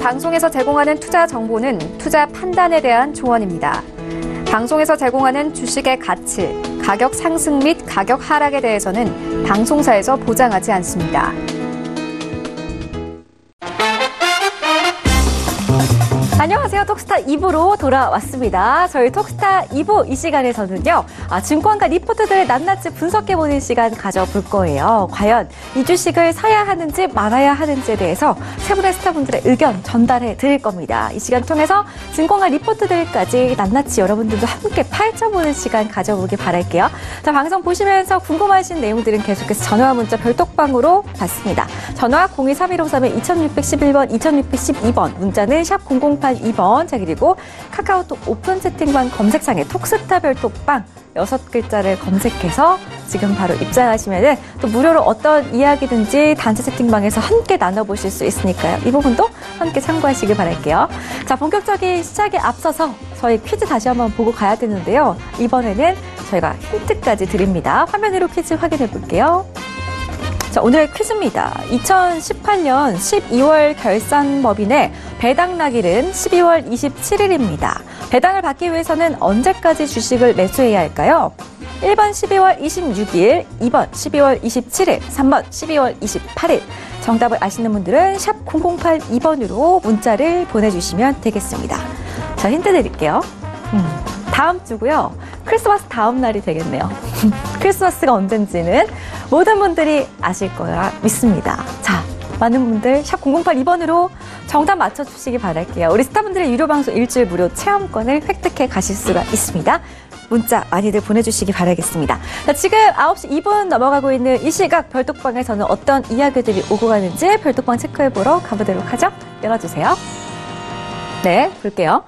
방송에서 제공하는 투자 정보는 투자 판단에 대한 조언입니다. 방송에서 제공하는 주식의 가치, 가격 상승 및 가격 하락에 대해서는 방송사에서 보장하지 않습니다. 안녕하세요. 톡스타 2부로 돌아왔습니다. 저희 톡스타 2부 이 시간에서는요. 증권가 리포트들을 낱낱이 분석해보는 시간 가져볼 거예요. 과연 이 주식을 사야 하는지 말아야 하는지에 대해서 세 분의 스타분들의 의견 전달해 드릴 겁니다. 이 시간 통해서 증권가 리포트들까지 낱낱이 여러분들도 함께 파헤쳐보는 시간 가져보길 바랄게요. 자, 방송 보시면서 궁금하신 내용들은 계속해서 전화와 문자 별톡방으로 받습니다. 전화 023-1531-2611번, 2612번, 문자는 샵 0082번, 자, 그리고 카카오톡 오픈 채팅방 검색창에 톡스타 별톡방 6글자를 검색해서 지금 바로 입장하시면은 또 무료로 어떤 이야기든지 단체 채팅방에서 함께 나눠보실 수 있으니까요. 이 부분도 함께 참고하시길 바랄게요. 자, 본격적인 시작에 앞서서 저희 퀴즈 다시 한번 보고 가야 되는데요. 이번에는 저희가 힌트까지 드립니다. 화면으로 퀴즈 확인해 볼게요. 자, 오늘의 퀴즈입니다. 2018년 12월 결산법인의 배당 날일은 12월 27일입니다. 배당을 받기 위해서는 언제까지 주식을 매수해야 할까요? 1번 12월 26일, 2번 12월 27일, 3번 12월 28일. 정답을 아시는 분들은 샵 0082번으로 문자를 보내주시면 되겠습니다. 자, 힌트 드릴게요. 다음 주고요. 크리스마스 다음 날이 되겠네요. 크리스마스가 언젠지는 모든 분들이 아실 거라 믿습니다. 자, 많은 분들 샵 0082번으로 정답 맞춰주시기 바랄게요. 우리 스타분들의 유료 방송 일주일 무료 체험권을 획득해 가실 수가 있습니다. 문자 많이들 보내주시기 바라겠습니다. 자, 지금 9시 2분 넘어가고 있는 이 시각 별톡방에서는 어떤 이야기들이 오고 가는지 별톡방 체크해보러 가보도록 하죠. 열어주세요. 네, 볼게요.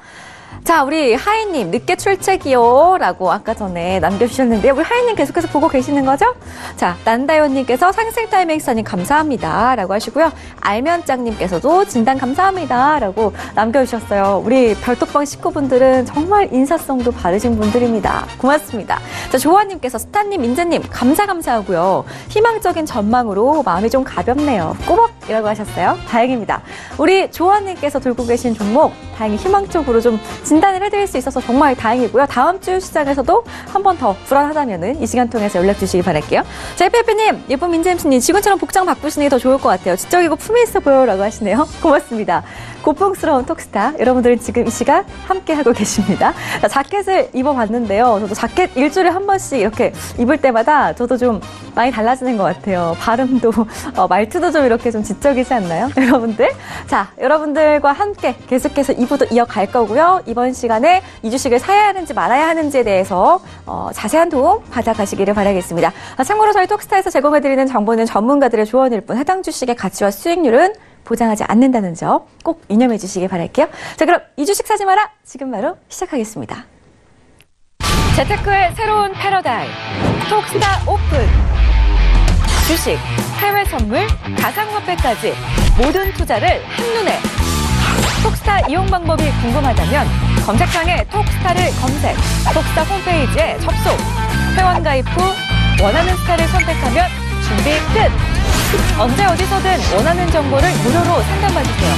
자, 우리 하이님 늦게 출첵이요 라고 아까 전에 남겨주셨는데요. 우리 하이님 계속해서 보고 계시는 거죠? 자, 난다요님께서 상승타임엑사님 감사합니다 라고 하시고요. 알면짱님께서도 진단 감사합니다 라고 남겨주셨어요. 우리 별톡방 식구분들은 정말 인사성도 바르신 분들입니다. 고맙습니다. 자, 조아님께서 스타님, 민재님 감사하고요. 희망적인 전망으로 마음이 좀 가볍네요. 꼬박이라고 하셨어요. 다행입니다. 우리 조아님께서 들고 계신 종목 다행히 희망적으로 좀 진단을 해드릴 수 있어서 정말 다행이고요. 다음 주 시장에서도 한 번 더 불안하다면은 이 시간 통해서 연락 주시기 바랄게요. 자, FF님, 예쁜 민재 MC님, 지금처럼 복장 바꾸시는 게 더 좋을 것 같아요. 지적이고 품위 있어 보여라고 하시네요. 고맙습니다. 고풍스러운 톡스타, 여러분들은 지금 이 시간 함께하고 계십니다. 자, 자켓을 입어봤는데요. 저도 자켓 일주일에 한 번씩 이렇게 입을 때마다 저도 좀 많이 달라지는 것 같아요. 발음도, 말투도 좀 이렇게 좀 지적이지 않나요? 여러분들? 자, 여러분들과 함께 계속해서 2부도 이어갈 거고요. 이번 시간에 이 주식을 사야 하는지 말아야 하는지에 대해서 자세한 도움 받아가시기를 바라겠습니다. 참고로 저희 톡스타에서 제공해드리는 정보는 전문가들의 조언일 뿐 해당 주식의 가치와 수익률은 보장하지 않는다는 점 꼭 유념해 주시기 바랄게요. 자, 그럼 이 주식 사지 마라 지금 바로 시작하겠습니다. 재테크의 새로운 패러다임 톡스타 오픈. 주식, 해외 선물, 가상화폐까지 모든 투자를 한눈에. 톡스타 이용 방법이 궁금하다면 검색창에 톡스타를 검색, 톡스타 홈페이지에 접속, 회원 가입 후 원하는 스타를 선택하면 준비 끝! 언제 어디서든 원하는 정보를 무료로 상담받으세요.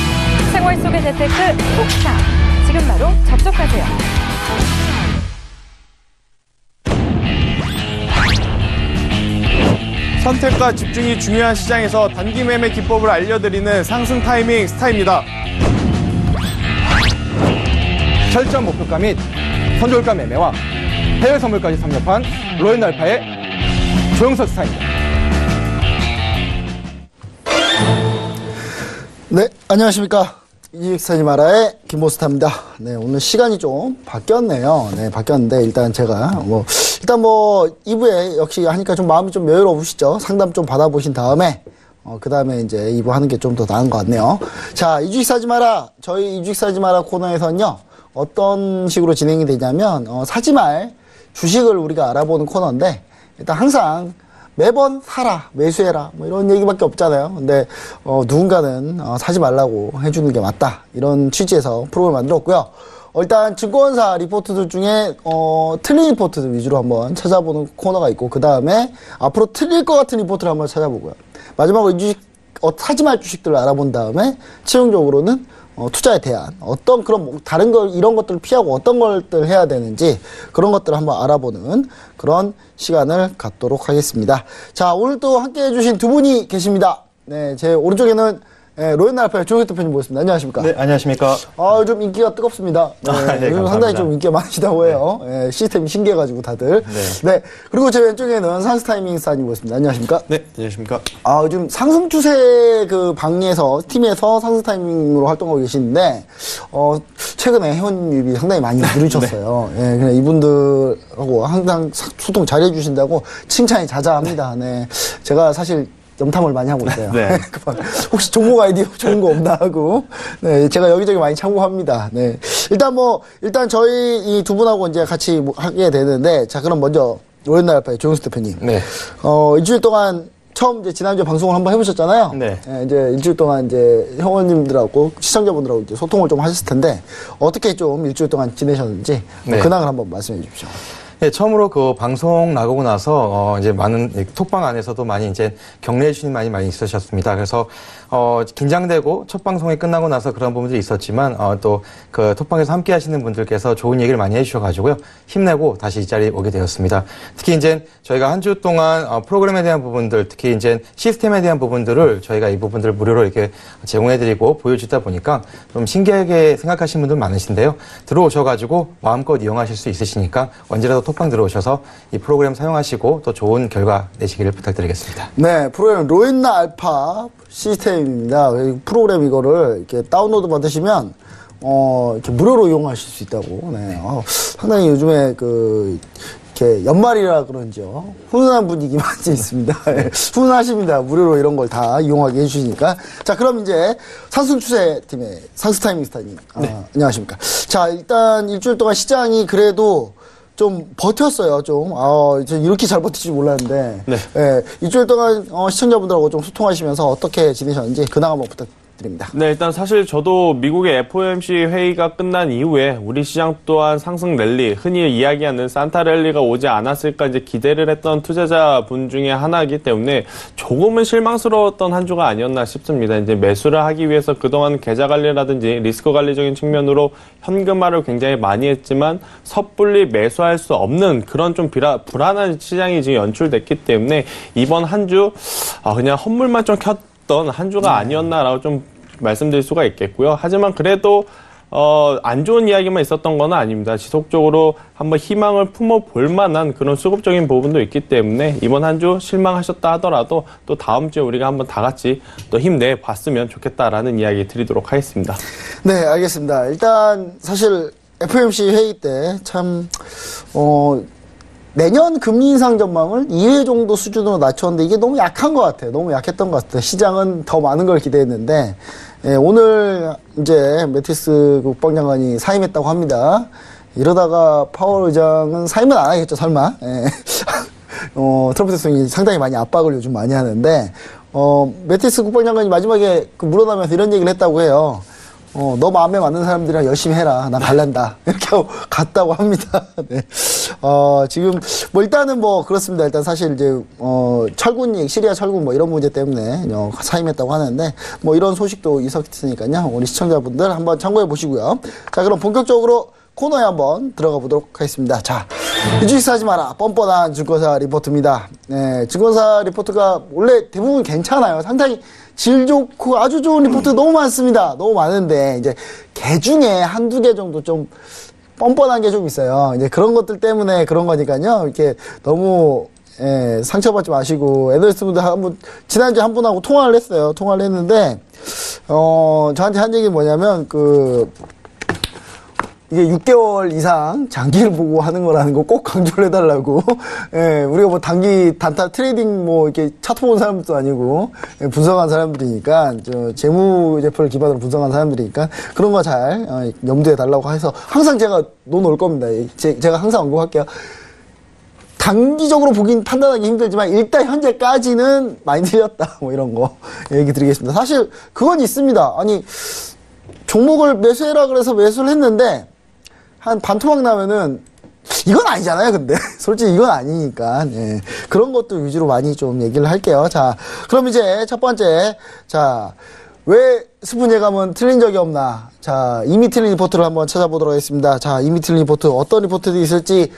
생활 속의 재테크 톡스타, 지금 바로 접속하세요. 선택과 집중이 중요한 시장에서 단기 매매 기법을 알려드리는 상승 타이밍 스타입니다. 철저한 목표가 및 선저가 매매와 해외 선물까지 섭렵한 로엔알파의 조영석 스타입니다. 네, 안녕하십니까. 이주식 사지 마라의 김모스타입니다. 네, 오늘 시간이 좀 바뀌었네요. 네, 바뀌었는데 일단 제가 일단 2부에 역시 하니까 좀 마음이 좀 여유로우시죠. 상담 좀 받아보신 다음에 그 다음에 이제 2부 하는 게 좀 더 나은 것 같네요. 자, 이주식 사지 마라. 저희 이주식 사지 마라 코너에서는요, 어떤 식으로 진행이 되냐면, 사지 말 주식을 우리가 알아보는 코너인데, 일단 항상 매번 사라, 매수해라, 이런 얘기밖에 없잖아요. 근데, 누군가는, 사지 말라고 해주는 게 맞다. 이런 취지에서 프로그램을 만들었고요. 일단 증권사 리포트들 중에 틀린 리포트들 위주로 한번 찾아보는 코너가 있고, 그 다음에 앞으로 틀릴 것 같은 리포트를 한번 찾아보고요. 마지막으로 이주식 사지 말 주식들을 알아본 다음에 최종적으로는 투자에 대한 어떤 그런 다른 걸 이런 것들을 피하고 어떤 것들을 해야 되는지 그런 것들을 한번 알아보는 그런 시간을 갖도록 하겠습니다. 자, 오늘 또 함께 해주신 두 분이 계십니다. 네, 제 오른쪽에는 로엔나 알파의 조영석 대표님 모셨습니다. 안녕하십니까? 네, 안녕하십니까? 요즘 인기가 뜨겁습니다. 네, 네, 요즘 감사합니다. 상당히 좀 인기가 많으시다고 해요. 네, 시스템이 신기해가지고 다들. 네. 그리고 제 왼쪽에는 상스 타이밍 스타님 모셨습니다. 안녕하십니까? 네, 안녕하십니까? 요즘 상승 추세 그 방에서, 팀에서 상승 타이밍으로 활동하고 계시는데, 최근에 회원님이 상당히 많이 늘으셨어요. 예, 그냥 이분들하고 항상 소통 잘 해주신다고 칭찬이 자자합니다. 네. 제가 사실 염탐을 많이 하고 있어요. 네. 혹시 종목 아이디어 좋은 거 없나 하고. 네, 제가 여기저기 많이 참고합니다. 네. 일단 저희 이 두 분하고 이제 같이 하게 되는데, 자, 그럼 먼저, 로엔나 알파의 조영수 대표님. 네. 일주일 동안 처음 이제 지난주에 방송을 한번 해보셨잖아요. 네. 예, 이제 일주일 동안 이제 회원님들하고 시청자분들하고 이제 소통을 좀 하셨을 텐데, 어떻게 좀 일주일 동안 지내셨는지, 네. 근황을 한번 말씀해 주십시오. 네, 처음으로 그 방송 나가고 나서 이제 많은 톡방 안에서도 많이 이제 격려해 주시는 많이 있으셨습니다. 그래서 긴장되고 첫 방송이 끝나고 나서 그런 부분들이 있었지만 또 그 톡방에서 함께 하시는 분들께서 좋은 얘기를 많이 해주셔 가지고요. 힘내고 다시 이 자리에 오게 되었습니다. 특히 이제 저희가 한 주 동안 프로그램에 대한 부분들, 특히 이제 시스템에 대한 부분들을 저희가 이 부분들을 무료로 이렇게 제공해 드리고 보여주다 보니까 좀 신기하게 생각하시는 분들 많으신데요. 들어오셔 가지고 마음껏 이용하실 수 있으시니까 언제라도 톡방 들어오셔서 이 프로그램 사용하시고 또 좋은 결과 내시기를 부탁드리겠습니다. 네, 프로그램 로엔나 알파 시스템입니다. 이 프로그램 이거를 이렇게 다운로드 받으시면 이렇게 무료로 이용하실 수 있다고. 네, 상당히 요즘에 이렇게 연말이라 그런지요. 훈훈한 분위기 많이 있습니다. 네, 훈훈하십니다. 무료로 이런 걸 다 이용하게 해주시니까. 자, 그럼 이제 상승추세팀의 상스타이밍 스타님. 네. 안녕하십니까. 자, 일단 일주일 동안 시장이 그래도 좀 버텼어요, 좀. 저 이렇게 잘 버틸 줄 몰랐는데. 네. 예, 일주일 동안 시청자분들하고 좀 소통하시면서 어떻게 지내셨는지 근황 한번 부탁드립니다. 네, 일단 사실 저도 미국의 FOMC 회의가 끝난 이후에 우리 시장 또한 상승 랠리, 흔히 이야기하는 산타 랠리가 오지 않았을까 이제 기대를 했던 투자자분 중에 하나이기 때문에 조금은 실망스러웠던 한 주가 아니었나 싶습니다. 이제 매수를 하기 위해서 그동안 계좌 관리라든지 리스크 관리적인 측면으로 현금화를 굉장히 많이 했지만 섣불리 매수할 수 없는 그런 좀 불안한 시장이 지금 연출됐기 때문에 이번 한 주 그냥 헛물만 좀 켰던 한 주가 아니었나라고 좀 말씀드릴 수가 있겠고요. 하지만 그래도 안 좋은 이야기만 있었던 건 아닙니다. 지속적으로 한번 희망을 품어볼 만한 그런 수급적인 부분도 있기 때문에 이번 한 주 실망하셨다 하더라도 또 다음 주에 우리가 한번 다 같이 또 힘내봤으면 좋겠다라는 이야기 드리도록 하겠습니다. 네, 알겠습니다. 일단 사실 FOMC 회의 때 참 내년 금리 인상 전망을 2회 정도 수준으로 낮췄는데 이게 너무 약한 것 같아요. 너무 약했던 것 같아요. 시장은 더 많은 걸 기대했는데 오늘 이제 매티스 국방장관이 사임했다고 합니다. 이러다가 파월 의장은 사임은 안 하겠죠, 설마. 트럼프 대통령이 상당히 많이 압박을 요즘 많이 하는데 매티스 국방장관이 마지막에 물러나면서 이런 얘기를 했다고 해요. 너 마음에 맞는 사람들이랑 열심히 해라. 난 갈란다. 이렇게 하고 갔다고 합니다. 네. 지금, 일단은 그렇습니다. 일단 사실 이제, 철군, 시리아 철군 이런 문제 때문에 사임했다고 하는데, 이런 소식도 있었으니까요. 우리 시청자분들 한번 참고해 보시고요. 자, 그럼 본격적으로 코너에 한번 들어가 보도록 하겠습니다. 자, 이 주식 사지 마라. 뻔뻔한 증권사 리포트입니다. 네, 증권사 리포트가 원래 대부분 괜찮아요. 상당히 질 좋고 아주 좋은 리포트 너무 많습니다. 너무 많은데, 이제, 개 중에 한두 개 정도 좀 뻔뻔한 게 좀 있어요. 이제 그런 것들 때문에 그런 거니까요. 이렇게 너무, 상처받지 마시고, 애널리스트 분들 지난주에 한 분하고 통화를 했어요. 통화를 했는데, 저한테 한 얘기 뭐냐면, 이게 6개월 이상 장기를 보고 하는 거라는 거 꼭 강조를 해달라고. 우리가 단기 단타 트레이딩 이렇게 차트 본 사람도 아니고, 분석한 사람들이니까, 재무제표를 기반으로 분석한 사람들이니까, 그런 거 잘, 염두에 달라고 해서, 항상 제가 놓을 겁니다. 제가 항상 언급할게요. 단기적으로 판단하기 힘들지만, 일단 현재까지는 많이 틀렸다. 이런 거 얘기 드리겠습니다. 사실, 그건 있습니다. 아니, 종목을 매수해라 그래서 매수를 했는데, 한 반토막 나면은 이건 아니잖아요, 근데. 솔직히 이건 아니니까. 예. 그런 것도 위주로 많이 좀 얘기를 할게요. 자, 그럼 이제 첫 번째. 자, 왜 스분 예감은 틀린 적이 없나? 자, 이미 틀린 리포트를 한번 찾아보도록 하겠습니다. 자, 이미 틀린 리포트, 어떤 리포트들이 있을지,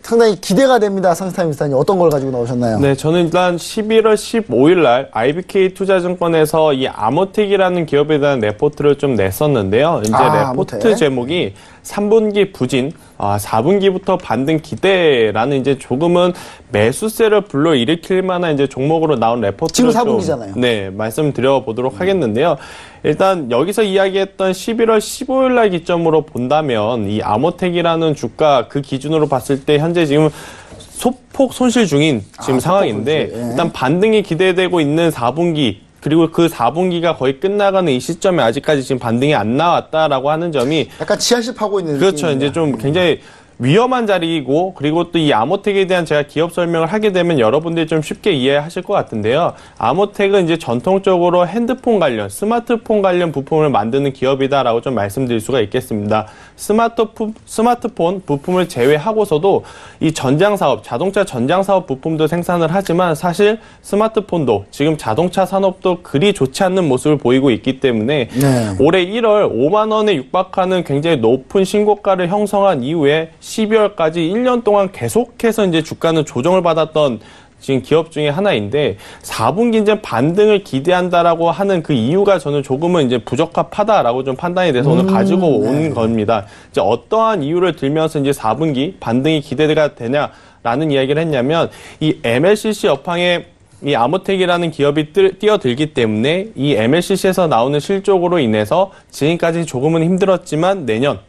상당히 기대가 됩니다. 상스타임스타님 어떤 걸 가지고 나오셨나요? 네, 저는 일단 11월 15일 날 IBK 투자증권에서 이 아모텍이라는 기업에 대한 레포트를 좀 냈었는데요. 이제 레포트 아모텍. 제목이 3분기 부진, 4분기부터 반등 기대라는 이제 조금은 매수세를 불러일으킬 만한 이제 종목으로 나온 레포트를 지금 4분기잖아요. 네, 말씀드려 보도록 하겠는데요. 일단 여기서 이야기했던 11월 15일 날 기점으로 본다면 이 아모텍이라는 주가 그 기준으로 봤을 때 현재 지금 소폭 손실 중인 지금 상황인데 손실. 예. 일단 반등이 기대되고 있는 4분기 그리고 그 4분기가 거의 끝나가는 이 시점에 아직까지 지금 반등이 안 나왔다라고 하는 점이 약간 지하실파고 있는 그렇죠. 느낌입니다. 이제 좀 굉장히 위험한 자리이고 그리고 또 이 아모텍에 대한 제가 기업 설명을 하게 되면 여러분들이 좀 쉽게 이해하실 것 같은데요. 아모텍은 이제 전통적으로 핸드폰 관련, 스마트폰 관련 부품을 만드는 기업이다라고 좀 말씀드릴 수가 있겠습니다. 스마트폰 부품을 제외하고서도 이 전장 사업, 자동차 전장 사업 부품도 생산을 하지만 사실 스마트폰도 지금 자동차 산업도 그리 좋지 않는 모습을 보이고 있기 때문에 네. 올해 1월 5만 원에 육박하는 굉장히 높은 신고가를 형성한 이후에 12월까지 1년 동안 계속해서 이제 주가는 조정을 받았던 지금 기업 중에 하나인데 4분기 이제 반등을 기대한다라고 하는 그 이유가 저는 조금은 이제 부적합하다라고 좀 판단이 돼서 오늘 가지고 온 겁니다. 이제 어떠한 이유를 들면서 이제 4분기 반등이 기대가 되냐라는 이야기를 했냐면 이 MLCC 업황에 이 아모텍이라는 기업이 뛰어들기 때문에 이 MLCC에서 나오는 실적으로 인해서 지금까지 조금은 힘들었지만 내년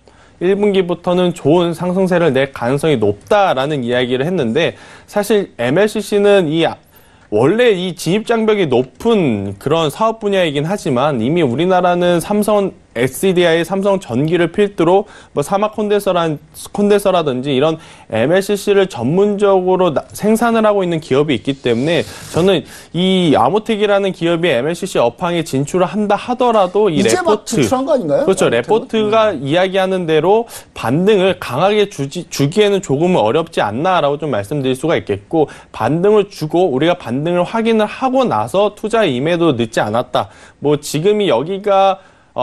1분기부터는 좋은 상승세를 낼 가능성이 높다라는 이야기를 했는데 사실 MLCC는 원래 이 진입 장벽이 높은 그런 사업 분야이긴 하지만 이미 우리나라는 삼성 SDI 삼성 전기를 필두로 뭐 사막 콘덴서라든지 이런 MLCC를 전문적으로 생산을 하고 있는 기업이 있기 때문에 저는 이 아모텍이라는 기업이 MLCC 업황에 진출을 한다 하더라도 이 이제 막 레포트 진출한 거 아닌가요? 그렇죠. 아무튼. 레포트가 이야기하는 대로 반등을 강하게 주기에는 조금은 어렵지 않나라고 좀 말씀드릴 수가 있겠고 반등을 주고 우리가 반등을 확인을 하고 나서 투자에 임해도 늦지 않았다. 뭐 지금이 여기가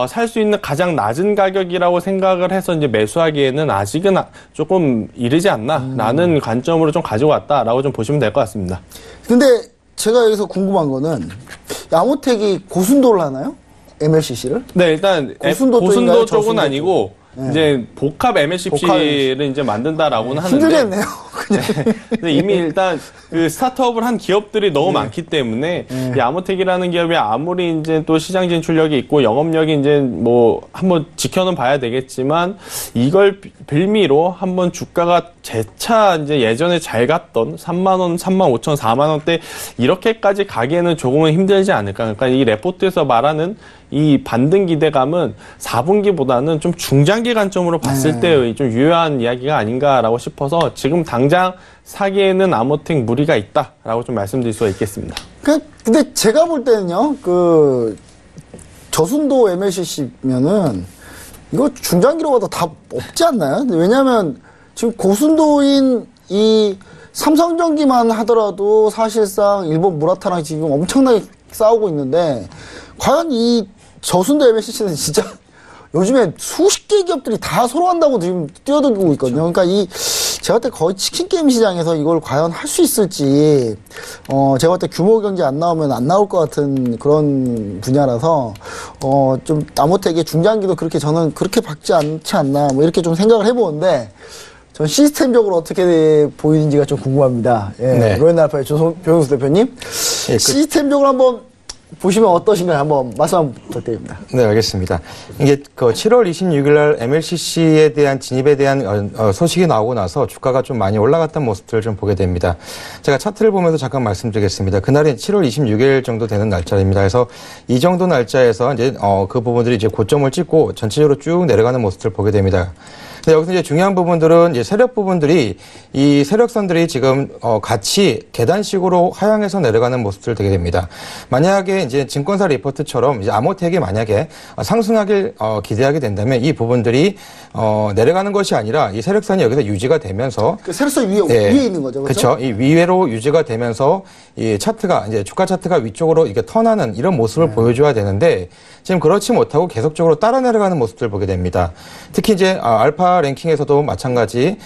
살 수 있는 가장 낮은 가격이라고 생각을 해서 이제 매수하기에는 아직은 조금 이르지 않나라는 관점으로 좀 가지고 왔다라고 좀 보시면 될 것 같습니다. 근데 제가 여기서 궁금한 거는 아모텍이 고순도를 하나요? MLCC를? 네, 일단 고순도 고순도 쪽인가요? 쪽은 저순도 아니고 이제 복합 MLCC를 이제 만든다라고는 하는데 힘들겠네요. 그냥. 근데 이미 일단 그 스타트업을 한 기업들이 너무 많기 때문에 이 아모텍이라는 기업이 아무리 이제 또 시장 진출력이 있고 영업력이 이제 뭐 한번 지켜는 봐야 되겠지만 이걸 빌미로 한번 주가가 재차 이제 예전에 잘 갔던 3만 원, 3만 5천, 4만 원대 이렇게까지 가기에는 조금은 힘들지 않을까. 그러니까 이 레포트에서 말하는 이 반등 기대감은 4분기보다는 좀 중장기 관점으로 봤을 때의 좀 유효한 이야기가 아닌가라고 싶어서 지금 당장 사기에는 아모텍 무리가 있다라고 좀 말씀드릴 수가 있겠습니다. 근데 제가 볼 때는요, 저순도 MLCC면은 이거 중장기로 봐도 답 없지 않나요? 왜냐면 지금 고순도인 이 삼성전기만 하더라도 사실상 일본 무라타랑 지금 엄청나게 싸우고 있는데 과연 이 저순도 MLCC는 진짜 요즘에 수십 개 기업들이 다 서로 한다고 지금 뛰어들고 있거든요. 그러니까 제가 볼 때 거의 치킨 게임 시장에서 이걸 과연 할 수 있을지, 제가 볼 때 규모 경제 안 나오면 안 나올 것 같은 그런 분야라서, 좀 아모텍의 중장기도 저는 그렇게 박지 않지 않나, 뭐 이렇게 좀 생각을 해보는데, 전 시스템적으로 어떻게 보이는지가 좀 궁금합니다. 예. 네. 로엔알파의 조영수 대표님. 예, 시스템적으로 한번 보시면 어떠신가요? 한번 말씀 한번 부탁드립니다. 네, 알겠습니다. 이게 7월 26일 날 MLCC에 대한 진입에 대한 소식이 나오고 나서 주가가 좀 많이 올라갔던 모습들을 좀 보게 됩니다. 제가 차트를 보면서 잠깐 말씀드리겠습니다. 그날이 7월 26일 정도 되는 날짜입니다. 그래서 이 정도 날짜에서 이제 그 부분들이 이제 고점을 찍고 전체적으로 쭉 내려가는 모습들을 보게 됩니다. 근데 여기서 이제 중요한 부분들은 이제 세력 부분들이 이 세력선들이 지금 같이 계단식으로 하향해서 내려가는 모습들 되게 됩니다. 만약에 이제 증권사 리포트처럼 이제 아모텍이 만약에 상승하길 기대하게 된다면 이 부분들이 내려가는 것이 아니라 이 세력선이 여기서 유지가 되면서 그 세력선 위에 있는 거죠, 그렇죠? 그렇죠. 이 위로 유지가 되면서 이 차트가 이제 주가 차트가 위쪽으로 이렇게 턴하는 이런 모습을 보여줘야 되는데 지금 그렇지 못하고 계속적으로 따라 내려가는 모습들 보게 됩니다. 특히 이제 알파 랭킹에서도 마찬가지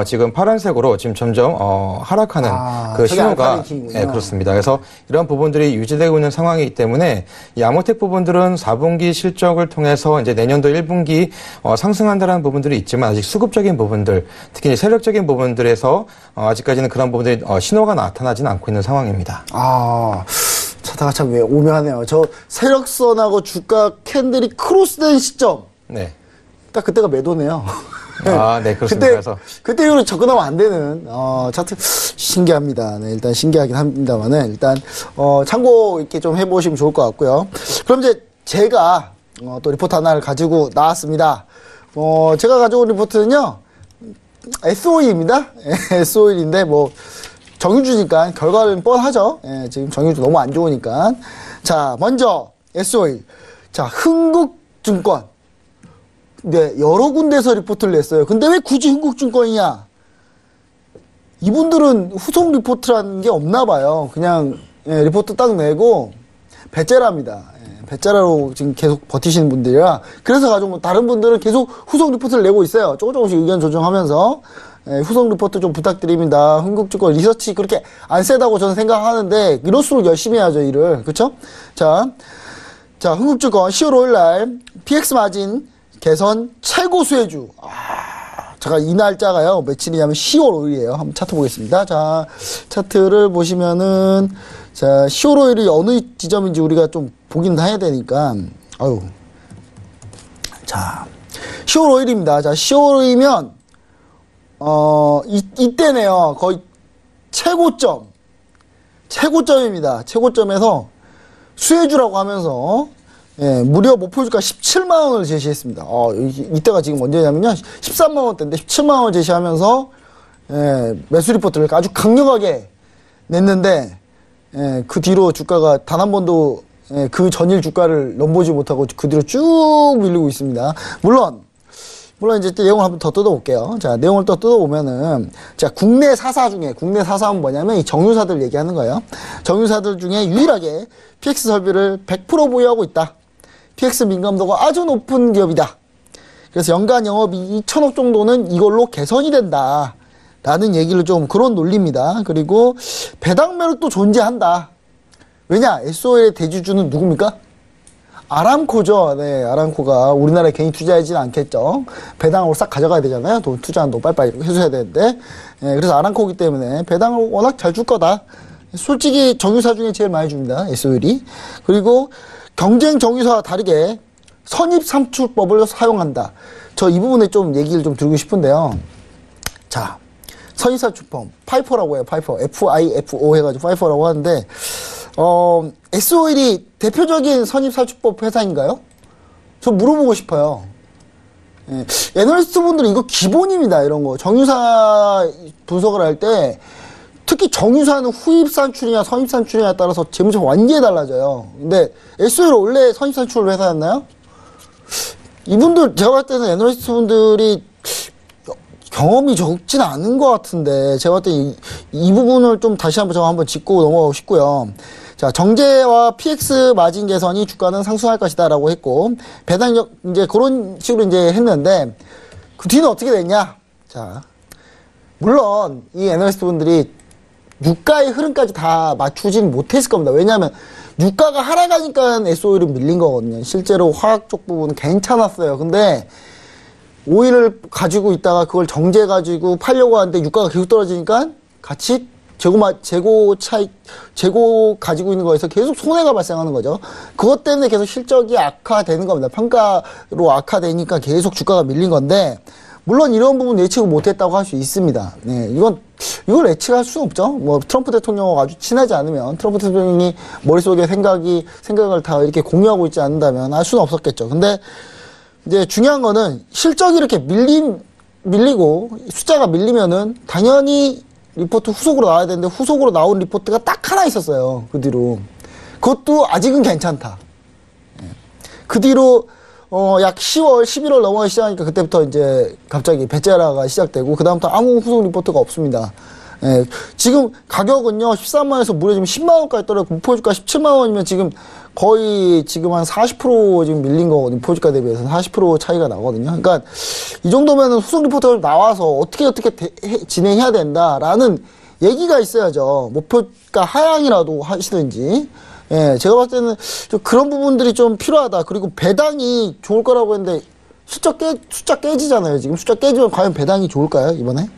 지금 파란색으로 지금 점점 하락하는 그 신호가 그렇습니다. 그래서 이런 부분들이 유지되고 있는 상황이기 때문에 이 아모텍 부분들은 4분기 실적을 통해서 이제 내년도 1분기 상승한다라는 부분들이 있지만 아직 수급적인 부분들, 특히 이제 세력적인 부분들에서 아직까지는 그런 부분들이 신호가 나타나지는 않고 있는 상황입니다. 차트가 참 오묘하네요. 저 세력선하고 주가 캔들이 크로스된 시점. 네. 딱 그때가 매도네요. 네, 그렇습니다. 그때 이후로 접근하면 안 되는, 차트, 신기합니다. 네, 일단 신기하긴 합니다만은, 일단, 참고 이렇게 좀 해보시면 좋을 것 같고요. 그럼 이제 제가, 또 리포트 하나를 가지고 나왔습니다. 제가 가져온 리포트는요, S-OIL입니다. S-OIL인데, 정유주니까 결과는 뻔하죠. 지금 정유주 너무 안 좋으니까. 자, 먼저 S-OIL. 자, 흥국증권. 네, 여러 군데서 리포트를 냈어요. 근데 왜 굳이 흥국증권이냐? 이분들은 후속 리포트라는 게 없나 봐요. 그냥 리포트 딱 내고 배째라입니다. 배째라로 지금 계속 버티시는 분들이라 그래서 가지고 다른 분들은 계속 후속 리포트를 내고 있어요. 조금씩 의견 조정하면서 후속 리포트 좀 부탁드립니다. 흥국증권 리서치 그렇게 안 세다고 저는 생각하는데 이럴수록 열심히 해야죠, 일을. 그렇죠? 자, 흥국증권 10월 5일 날 PX 마진 개선 최고 수혜주. 제가 이 날짜가요, 며칠이냐면 10월 5일이에요. 한번 차트 보겠습니다. 자, 차트를 보시면은, 자, 10월 5일이 어느 지점인지 우리가 좀 보긴 해야 되니까, 자, 10월 5일입니다. 자, 10월 5일이면, 이때네요. 거의 최고점입니다. 최고점에서 수혜주라고 하면서, 무려 목표주가 17만원을 제시했습니다. 이때가 지금 언제냐면요. 13만원대인데 17만원을 제시하면서, 매수 리포트를 아주 강력하게 냈는데, 그 뒤로 주가가 단 한 번도, 그 전일 주가를 넘보지 못하고 그 뒤로 쭉 밀리고 있습니다. 물론 이제 내용을 한번 더 뜯어볼게요. 자, 내용을 또 뜯어보면은, 자, 국내 사사는 뭐냐면 이 정유사들 얘기하는 거예요. 정유사들 중에 유일하게 PX 설비를 100% 보유하고 있다. PX 민감도가 아주 높은 기업이다. 그래서 연간 영업이 2천억 정도는 이걸로 개선이 된다. 라는 얘기를 좀 그런 논리입니다. 그리고 배당 매력도 존재한다. 왜냐? S-OIL의 대주주는 누굽니까? 아람코죠. 네, 아람코가 우리나라에 괜히 투자하지는 않겠죠. 배당으로 싹 가져가야 되잖아요. 돈 투자한 돈 빨리빨리 회수해야 되는데. 그래서 아람코기 때문에 배당을 워낙 잘 줄 거다. 솔직히 정유사 중에 제일 많이 줍니다. S-OIL이. 그리고 경쟁 정유사와 다르게 선입상출법을 사용한다. 저 이 부분에 좀 얘기를 좀 드리고 싶은데요. 자, 선입상출법, 파이퍼라고 해요. 파이퍼. FIFO 해가지고 파이퍼라고 하는데, S-OIL이 대표적인 선입상출법 회사인가요? 저 물어보고 싶어요. 애널리스트 분들은 이거 기본입니다. 이런 거. 정유사 분석을 할 때, 특히 정유사는 후입산출이냐 선입산출이냐에 따라서 재무제표가 완전히 달라져요. 근데 S-OIL 원래 선입산출 회사였나요? 이분들 제가 봤을 때는 애널리스트 분들이 경험이 적진 않은 것 같은데 제가 봤을 때 이 부분을 좀 다시 한번 짚고 넘어가고 싶고요. 자, 정제와 PX 마진 개선이 주가는 상승할 것이다라고 했고 배당력 이제 그런 식으로 이제 했는데 그 뒤는 어떻게 됐냐? 자, 물론 이 애널리스트 분들이 유가의 흐름까지 다 맞추진 못했을 겁니다. 왜냐하면 유가가 하락하니까 S-OIL은 밀린 거거든요. 실제로 화학 쪽 부분은 괜찮았어요. 근데 오일을 가지고 있다가 그걸 정제해가지고 팔려고 하는데 유가가 계속 떨어지니까 같이 재고 가지고 있는 거에서 계속 손해가 발생하는 거죠. 그것 때문에 계속 실적이 악화되는 겁니다. 평가로 악화되니까 계속 주가가 밀린 건데, 물론 이런 부분 예측을 못했다고 할 수 있습니다. 네, 이걸 예측할 수는 없죠. 뭐 트럼프 대통령하고 아주 친하지 않으면 트럼프 대통령이 머릿속에 생각을 다 이렇게 공유하고 있지 않는다면 알 수는 없었겠죠. 근데 이제 중요한 거는 실적이 이렇게 밀린 밀리고 숫자가 밀리면은 당연히 리포트 후속으로 나와야 되는데 후속으로 나온 리포트가 딱 하나 있었어요. 그 뒤로. 그것도 아직은 괜찮다. 그 뒤로 약 10월, 11월 넘어가기 시작하니까 그때부터 이제 갑자기 배째라가 시작되고 그다음부터 아무 후속 리포트가 없습니다. 예, 지금 가격은요 13만 원에서 무려 지금 10만 원까지 떨어졌고 목표주가 17만 원이면 지금 거의 지금 한 40% 지금 밀린 거거든요. 목표주가 대비해서 40% 차이가 나거든요. 그러니까 이 정도면은 후속 리포트가 나와서 어떻게 진행해야 된다라는 얘기가 있어야죠. 목표가 하향이라도 하시든지. 예, 제가 봤을 때는 좀 그런 부분들이 좀 필요하다. 그리고 배당이 좋을 거라고 했는데 숫자 깨지잖아요. 지금 숫자 깨지면 과연 배당이 좋을까요, 이번에?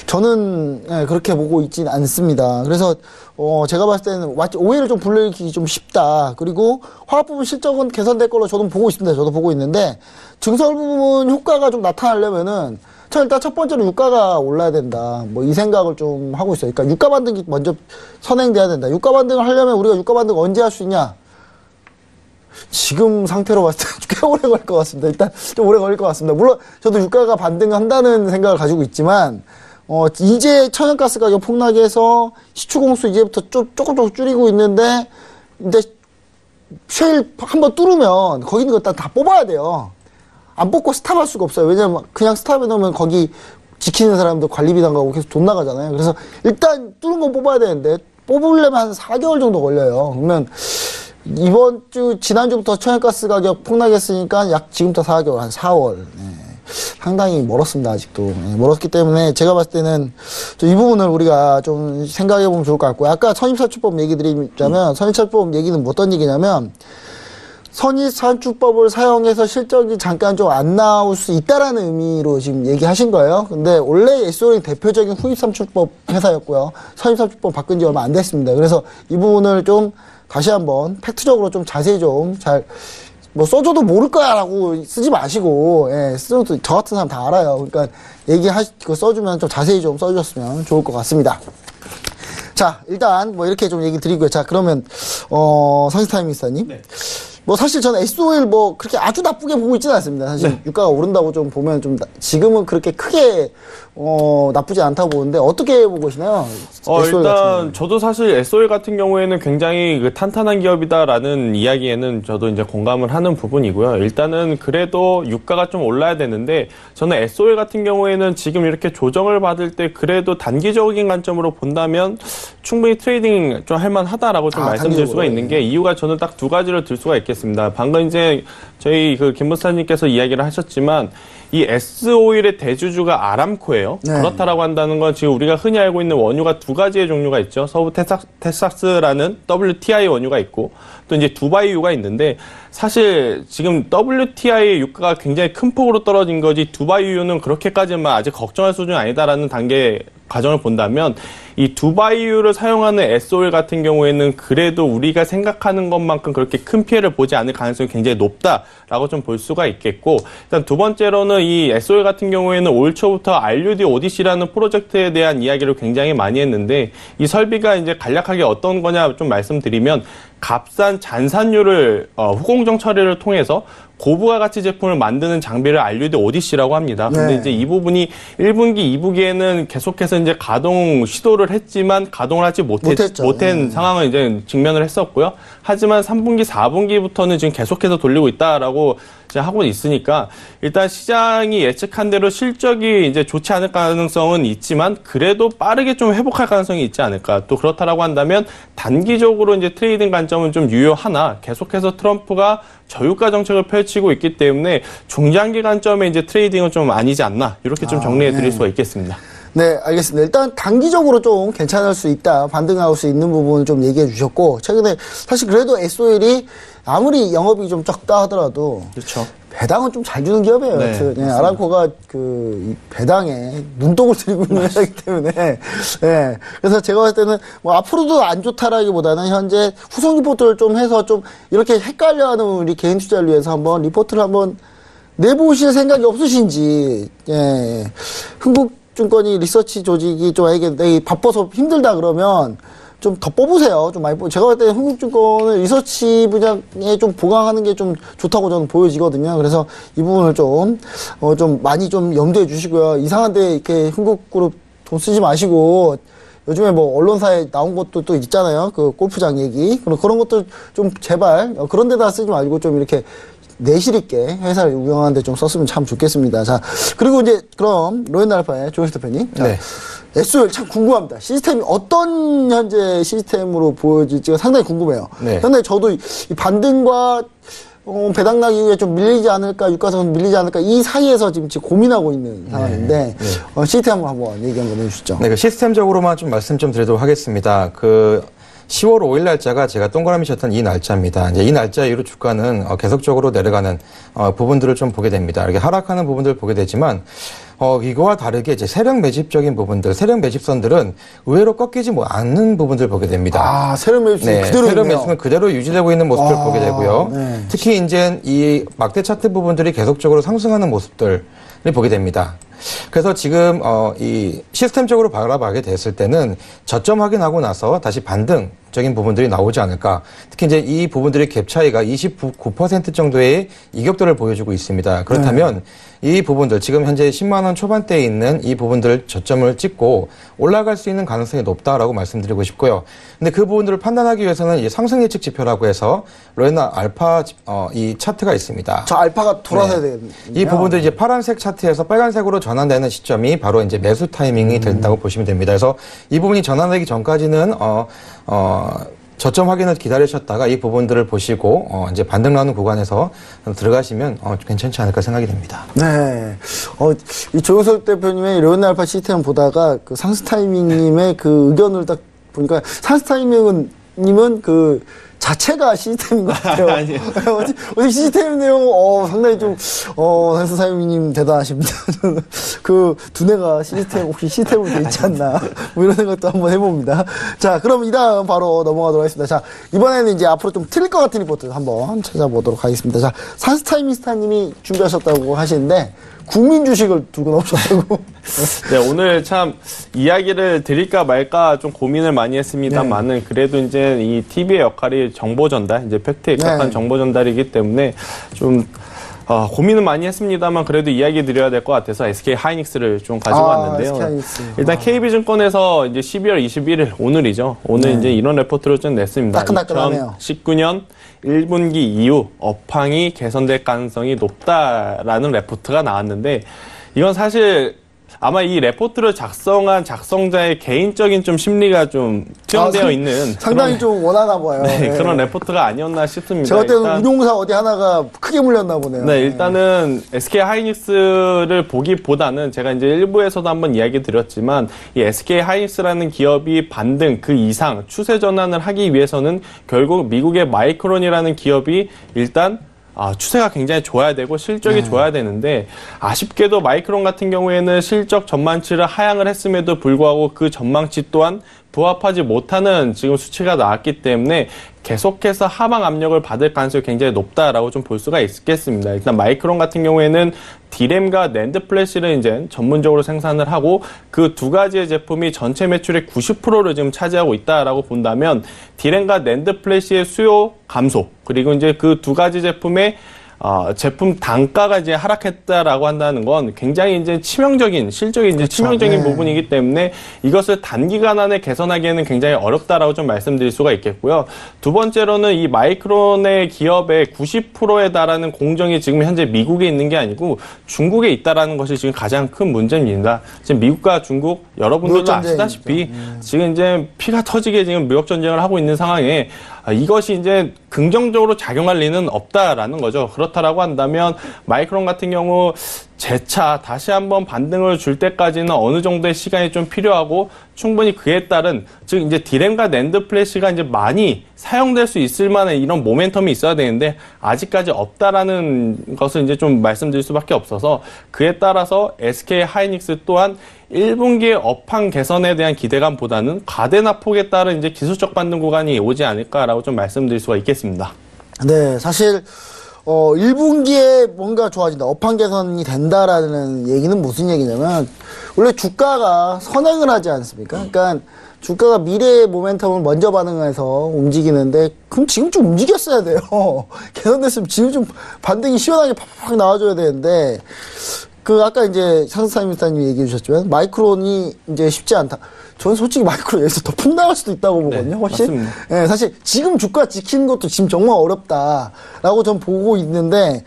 저는 예, 그렇게 보고 있진 않습니다. 그래서 제가 봤을 때는 오해를 좀 불러일으키기 좀 쉽다. 그리고 화학 부분 실적은 개선될 걸로 저도 보고 있습니다. 저도 보고 있는데 증설 부분 효과가 좀 나타나려면은 일단 첫 번째로 유가가 올라야 된다. 뭐 이 생각을 좀 하고 있어요. 그러니까 유가 반등이 먼저 선행돼야 된다. 유가 반등을 하려면 우리가 유가 반등 언제 할 수 있냐? 지금 상태로 봤을 때 꽤 오래 걸릴 것 같습니다. 일단 좀 오래 걸릴 것 같습니다. 물론 저도 유가가 반등한다는 생각을 가지고 있지만 이제 천연가스 가격 폭락해서 시추공수 이제부터 조금 줄이고 있는데 이제 쉐일 한번 뚫으면 거기 있는 거 다 뽑아야 돼요. 안 뽑고 스탑할 수가 없어요. 왜냐면 그냥 스탑해 놓으면 거기 지키는 사람들 관리비 나가고 계속 돈 나가잖아요. 그래서 일단 뚫은 건 뽑아야 되는데 뽑으려면 한 4개월 정도 걸려요. 그러면 이번 주 지난주부터 천연가스 가격 폭락했으니까 약 지금부터 4개월 한 4월 상당히 멀었습니다. 아직도 멀었기 때문에 제가 봤을 때는 이 부분을 우리가 좀 생각해 보면 좋을 것 같고요. 아까 선입선출법 얘기 드리자면 선입선출법 얘기는 뭐 어떤 얘기냐면 선입선출법을 사용해서 실적이 잠깐 좀 안 나올 수 있다라는 의미로 지금 얘기하신 거예요. 근데 원래 SOL이 대표적인 후입선출법 회사였고요. 선입선출법 바꾼 지 얼마 안 됐습니다. 그래서 이 부분을 좀 다시 한번 팩트적으로 좀 자세히 좀 뭐 써줘도 모를 거야 라고 쓰지 마시고, 예, 써도 저 같은 사람 다 알아요. 그러니까 그거 써주면 좀 자세히 좀 써주셨으면 좋을 것 같습니다. 자, 일단 뭐 이렇게 좀 얘기 드리고요. 자, 그러면, 선시타임 미스터님. 네. 뭐 사실 저는 SOL 뭐 그렇게 아주 나쁘게 보고 있지는 않습니다. 사실 네. 유가가 오른다고 좀 보면 좀 지금은 그렇게 크게 나쁘지 않다고 보는데 어떻게 보고 계시나요? 일단 저도 사실 SOL 같은 경우에는 굉장히 탄탄한 기업이다라는 이야기에는 저도 이제 공감을 하는 부분이고요. 일단은 그래도 유가가 좀 올라야 되는데 저는 SOL 같은 경우에는 지금 이렇게 조정을 받을 때 그래도 단기적인 관점으로 본다면 충분히 트레이딩 좀 할만하다라고 좀 말씀드릴 수가 있는 게 이유가 저는 딱 두 가지를 들 수가 있겠습니다. 방금 이제 저희 김부사님께서 이야기를 하셨지만 이 S오일의 대주주가 아람코예요. 네. 그렇다라고 한다는 건 지금 우리가 흔히 알고 있는 원유가 두 가지의 종류가 있죠. 서부 텍사스라는 WTI 원유가 있고 또 이제 두바이유가 있는데 사실 지금 WTI의 유가가 굉장히 큰 폭으로 떨어진 거지 두바이유는 그렇게까지만 아직 걱정할 수준이 아니다라는 단계 과정을 본다면 이 두바이유를 사용하는 S오일 같은 경우에는 그래도 우리가 생각하는 것만큼 그렇게 큰 피해를 보지 않을 가능성이 굉장히 높다라고 좀 볼 수가 있겠고 일단 두 번째로는 이 S오일 같은 경우에는 올 초부터 RUD 오디시라는 프로젝트에 대한 이야기를 굉장히 많이 했는데 이 설비가 이제 간략하게 어떤 거냐 좀 말씀드리면 값싼 잔산유를 후공정 처리를 통해서 고부가 가치 제품을 만드는 장비를 RUD 오디시라고 합니다. 근데 네. 이제 이 부분이 1분기, 2분기에는 계속해서 이제 가동 시도를 했지만 가동을 하지 못한 상황을 이제 직면을 했었고요. 하지만 3분기, 4분기부터는 지금 계속해서 돌리고 있다라고 이제 하고 있으니까 일단 시장이 예측한 대로 실적이 이제 좋지 않을 가능성은 있지만 그래도 빠르게 좀 회복할 가능성이 있지 않을까. 또 그렇다라고 한다면 단기적으로 이제 트레이딩 관점은 좀 유효하나 계속해서 트럼프가 저유가 정책을 펼치고 있기 때문에 중장기 관점에 이제 트레이딩은 좀 아니지 않나 이렇게 좀 정리해 드릴 수가 있겠습니다. 네, 알겠습니다. 일단 단기적으로 좀 괜찮을 수 있다, 반등할 수 있는 부분을 좀 얘기해 주셨고 최근에 사실 그래도 SOL이 아무리 영업이 좀 적다 하더라도 그렇죠. 배당은 좀 잘 주는 기업이에요. 네, 네, 아람코가 이 배당에 눈독을 들이고 있는 회사이기 때문에 네, 그래서 제가 봤을 때는 뭐 앞으로도 안 좋다라기보다는 현재 후속 리포트를 좀 해서 좀 이렇게 헷갈려하는 우리 개인 투자를 위해서 한번 리포트를 한번 내보실 생각이 없으신지 흥국증권이 리서치 조직이 좀 이게 바빠서 힘들다 그러면 좀 더 뽑으세요. 좀 많이 제가 볼 때 흥국증권을 리서치 분야에 좀 보강하는 게 좀 좋다고 저는 보여지거든요. 그래서 이 부분을 좀 많이 좀 염두해 주시고요. 이상한데 이렇게 흥국그룹 돈 쓰지 마시고 요즘에 뭐 언론사에 나온 것도 또 있잖아요. 그 골프장 얘기. 그런 것도 좀 제발 그런 데다 쓰지 말고 좀 이렇게 내실 있게 회사를 운영하는데 좀 썼으면 참 좋겠습니다. 자, 그리고 이제 그럼 로엔알파의 조현수 대표님. 자, 네. SOL 참 궁금합니다. 시스템이 어떤 현재 시스템으로 보여질지가 상당히 궁금해요. 네. 상당히 저도 이 반등과 배당락 이후에 좀 밀리지 않을까, 유가선 밀리지 않을까, 이 사이에서 지금 고민하고 있는 상황인데, 시스템 한번 얘기 한번 해주시죠. 네, 그 시스템적으로만 좀 말씀 좀 드리도록 하겠습니다. 10월 5일 날짜가 제가 동그라미 쳤던 이 날짜입니다. 이제 이 날짜 이후로 주가는 계속적으로 내려가는 부분들을 좀 보게 됩니다. 이렇게 하락하는 부분들을 보게 되지만 이거와 다르게 이제 세력 매집적인 부분들, 세력 매집선들은 의외로 꺾이지 않는 부분들을 보게 됩니다. 아, 세력 매집선 네, 그대로 세력 있네요. 매집은 그대로 유지되고 있는 모습을 보게 되고요. 네. 특히 이제 이 막대 차트 부분들이 계속적으로 상승하는 모습들을 보게 됩니다. 그래서 지금 이 시스템적으로 바라보게 됐을 때는 저점 확인하고 나서 다시 반등적인 부분들이 나오지 않을까. 특히 이제 이 부분들의 갭 차이가 29% 정도의 이격도를 보여주고 있습니다. 그렇다면 이 부분들 지금 현재 10만 원 초반대에 있는 이 부분들 저점을 찍고 올라갈 수 있는 가능성이 높다라고 말씀드리고 싶고요. 근데 그 부분들을 판단하기 위해서는 이 상승 예측 지표라고 해서 로엔나 알파 이 차트가 있습니다. 저 알파가 돌아서야 되겠네요. 이 부분들이 이제 파란색 차트에서 빨간색으로 전환되는 시점이 바로 이제 매수 타이밍이 된다고 보시면 됩니다. 그래서 이 부분이 전환되기 전까지는 저점 확인을 기다리셨다가 이 부분들을 보시고 이제 반등 나오는 구간에서 들어가시면 괜찮지 않을까 생각이 됩니다. 네. 이 조영석 대표님의 로엔알파 시스템 보다가 그 상스 타이밍님의 그 의견을 딱 보니까 상스 타이밍님은 그 자체가 시스템인 것 같아요. 아니요. 어떻게 시스템 내용, 상당히 좀, 상스 타이밍님 대단하십니다. 저는 그 두뇌가 혹시 시스템으로 돼 있지 않나. 뭐 이런 생각도 한번 해봅니다. 자, 그럼 이 다음 바로 넘어가도록 하겠습니다. 자, 이번에는 이제 앞으로 좀 틀릴 것 같은 리포트 한번 찾아보도록 하겠습니다. 자, 상스 타이밍스타님이 준비하셨다고 하시는데, 국민 주식을 들고 나오셨다고. 네, 오늘 참 이야기를 드릴까 말까 좀 고민을 많이 했습니다만은 그래도 이제 이 TV의 역할이 정보 전달, 이제 팩트에 입각한 정보 전달이기 때문에 좀 고민은 많이 했습니다만 그래도 이야기 드려야 될 것 같아서 SK 하이닉스를 좀 가지고 왔는데요. SK 하이닉스. 일단 KB증권에서 이제 12월 21일 오늘이죠. 오늘 이제 이런 레포트를 좀 냈습니다. 따끈따끈하네요. 2019년 1분기 이후 업황이 개선될 가능성이 높다라는 레포트가 나왔는데 이건 사실 아마 이 레포트를 작성한 작성자의 개인적인 좀 심리가 좀 투영되어 있는 상당히 좀 원하나 봐요. 네, 그런 레포트가 아니었나 싶습니다. 제가 때는 운용사 어디 하나가 크게 물렸나 보네요. 네, 일단은 SK 하이닉스를 보기보다는 제가 이제 일부에서도 한번 이야기 드렸지만 이 SK 하이닉스라는 기업이 반등 그 이상 추세 전환을 하기 위해서는 결국 미국의 마이크론이라는 기업이 일단 추세가 굉장히 좋아야 되고 실적이 좋아야 되는데 아쉽게도 마이크론 같은 경우에는 실적 전망치를 하향을 했음에도 불구하고 그 전망치 또한 부합하지 못하는 지금 수치가 나왔기 때문에 계속해서 하방 압력을 받을 가능성이 굉장히 높다라고 좀 볼 수가 있겠습니다. 일단 마이크론 같은 경우에는 디램과 낸드 플래시를 이제 전문적으로 생산을 하고 그 두 가지의 제품이 전체 매출의 90%를 지금 차지하고 있다라고 본다면 디램과 낸드 플래시의 수요 감소 그리고 이제 그 두 가지 제품의 제품 단가가 이제 하락했다라고 한다는 건 굉장히 이제 치명적인, 실적이 이제 치명적인 부분이기 때문에 이것을 단기간 안에 개선하기에는 굉장히 어렵다라고 좀 말씀드릴 수가 있겠고요. 두 번째로는 이 마이크론의 기업의 90%에 달하는 공정이 지금 현재 미국에 있는 게 아니고 중국에 있다라는 것이 지금 가장 큰 문제입니다. 지금 미국과 중국 여러분들도 아시다시피 지금 이제 피가 터지게 지금 무역 전쟁을 하고 있는 상황에 이것이 이제 긍정적으로 작용할 리는 없다라는 거죠. 그렇다라고 한다면 마이크론 같은 경우 재차 다시 한번 반등을 줄 때까지는 어느 정도의 시간이 좀 필요하고 충분히 그에 따른 즉 이제 디램과 낸드 플래시가 이제 많이 사용될 수 있을 만한 이런 모멘텀이 있어야 되는데 아직까지 없다라는 것을 이제 좀 말씀드릴 수밖에 없어서 그에 따라서 SK 하이닉스 또한 1분기의 업황 개선에 대한 기대감보다는 과대납폭에 따른 이제 기술적 반등 구간이 오지 않을까라고 좀 말씀드릴 수가 있겠습니다. 네, 사실 1분기에 뭔가 좋아진다, 업황 개선이 된다라는 얘기는 무슨 얘기냐면, 원래 주가가 선행을 하지 않습니까? 그러니까 주가가 미래의 모멘텀을 먼저 반응해서 움직이는데, 그럼 지금 좀 움직였어야 돼요. 개선됐으면 지금 좀 반등이 시원하게 팍팍 나와줘야 되는데, 아까 이제 상사님이 얘기해 주셨지만, 마이크론이 이제 쉽지 않다. 저는 솔직히 마이크론 여기서 더 푹 나갈 수도 있다고 보거든요, 훨씬. 맞습니다. 예, 사실 지금 주가 지키는 것도 지금 정말 어렵다라고 전 보고 있는데,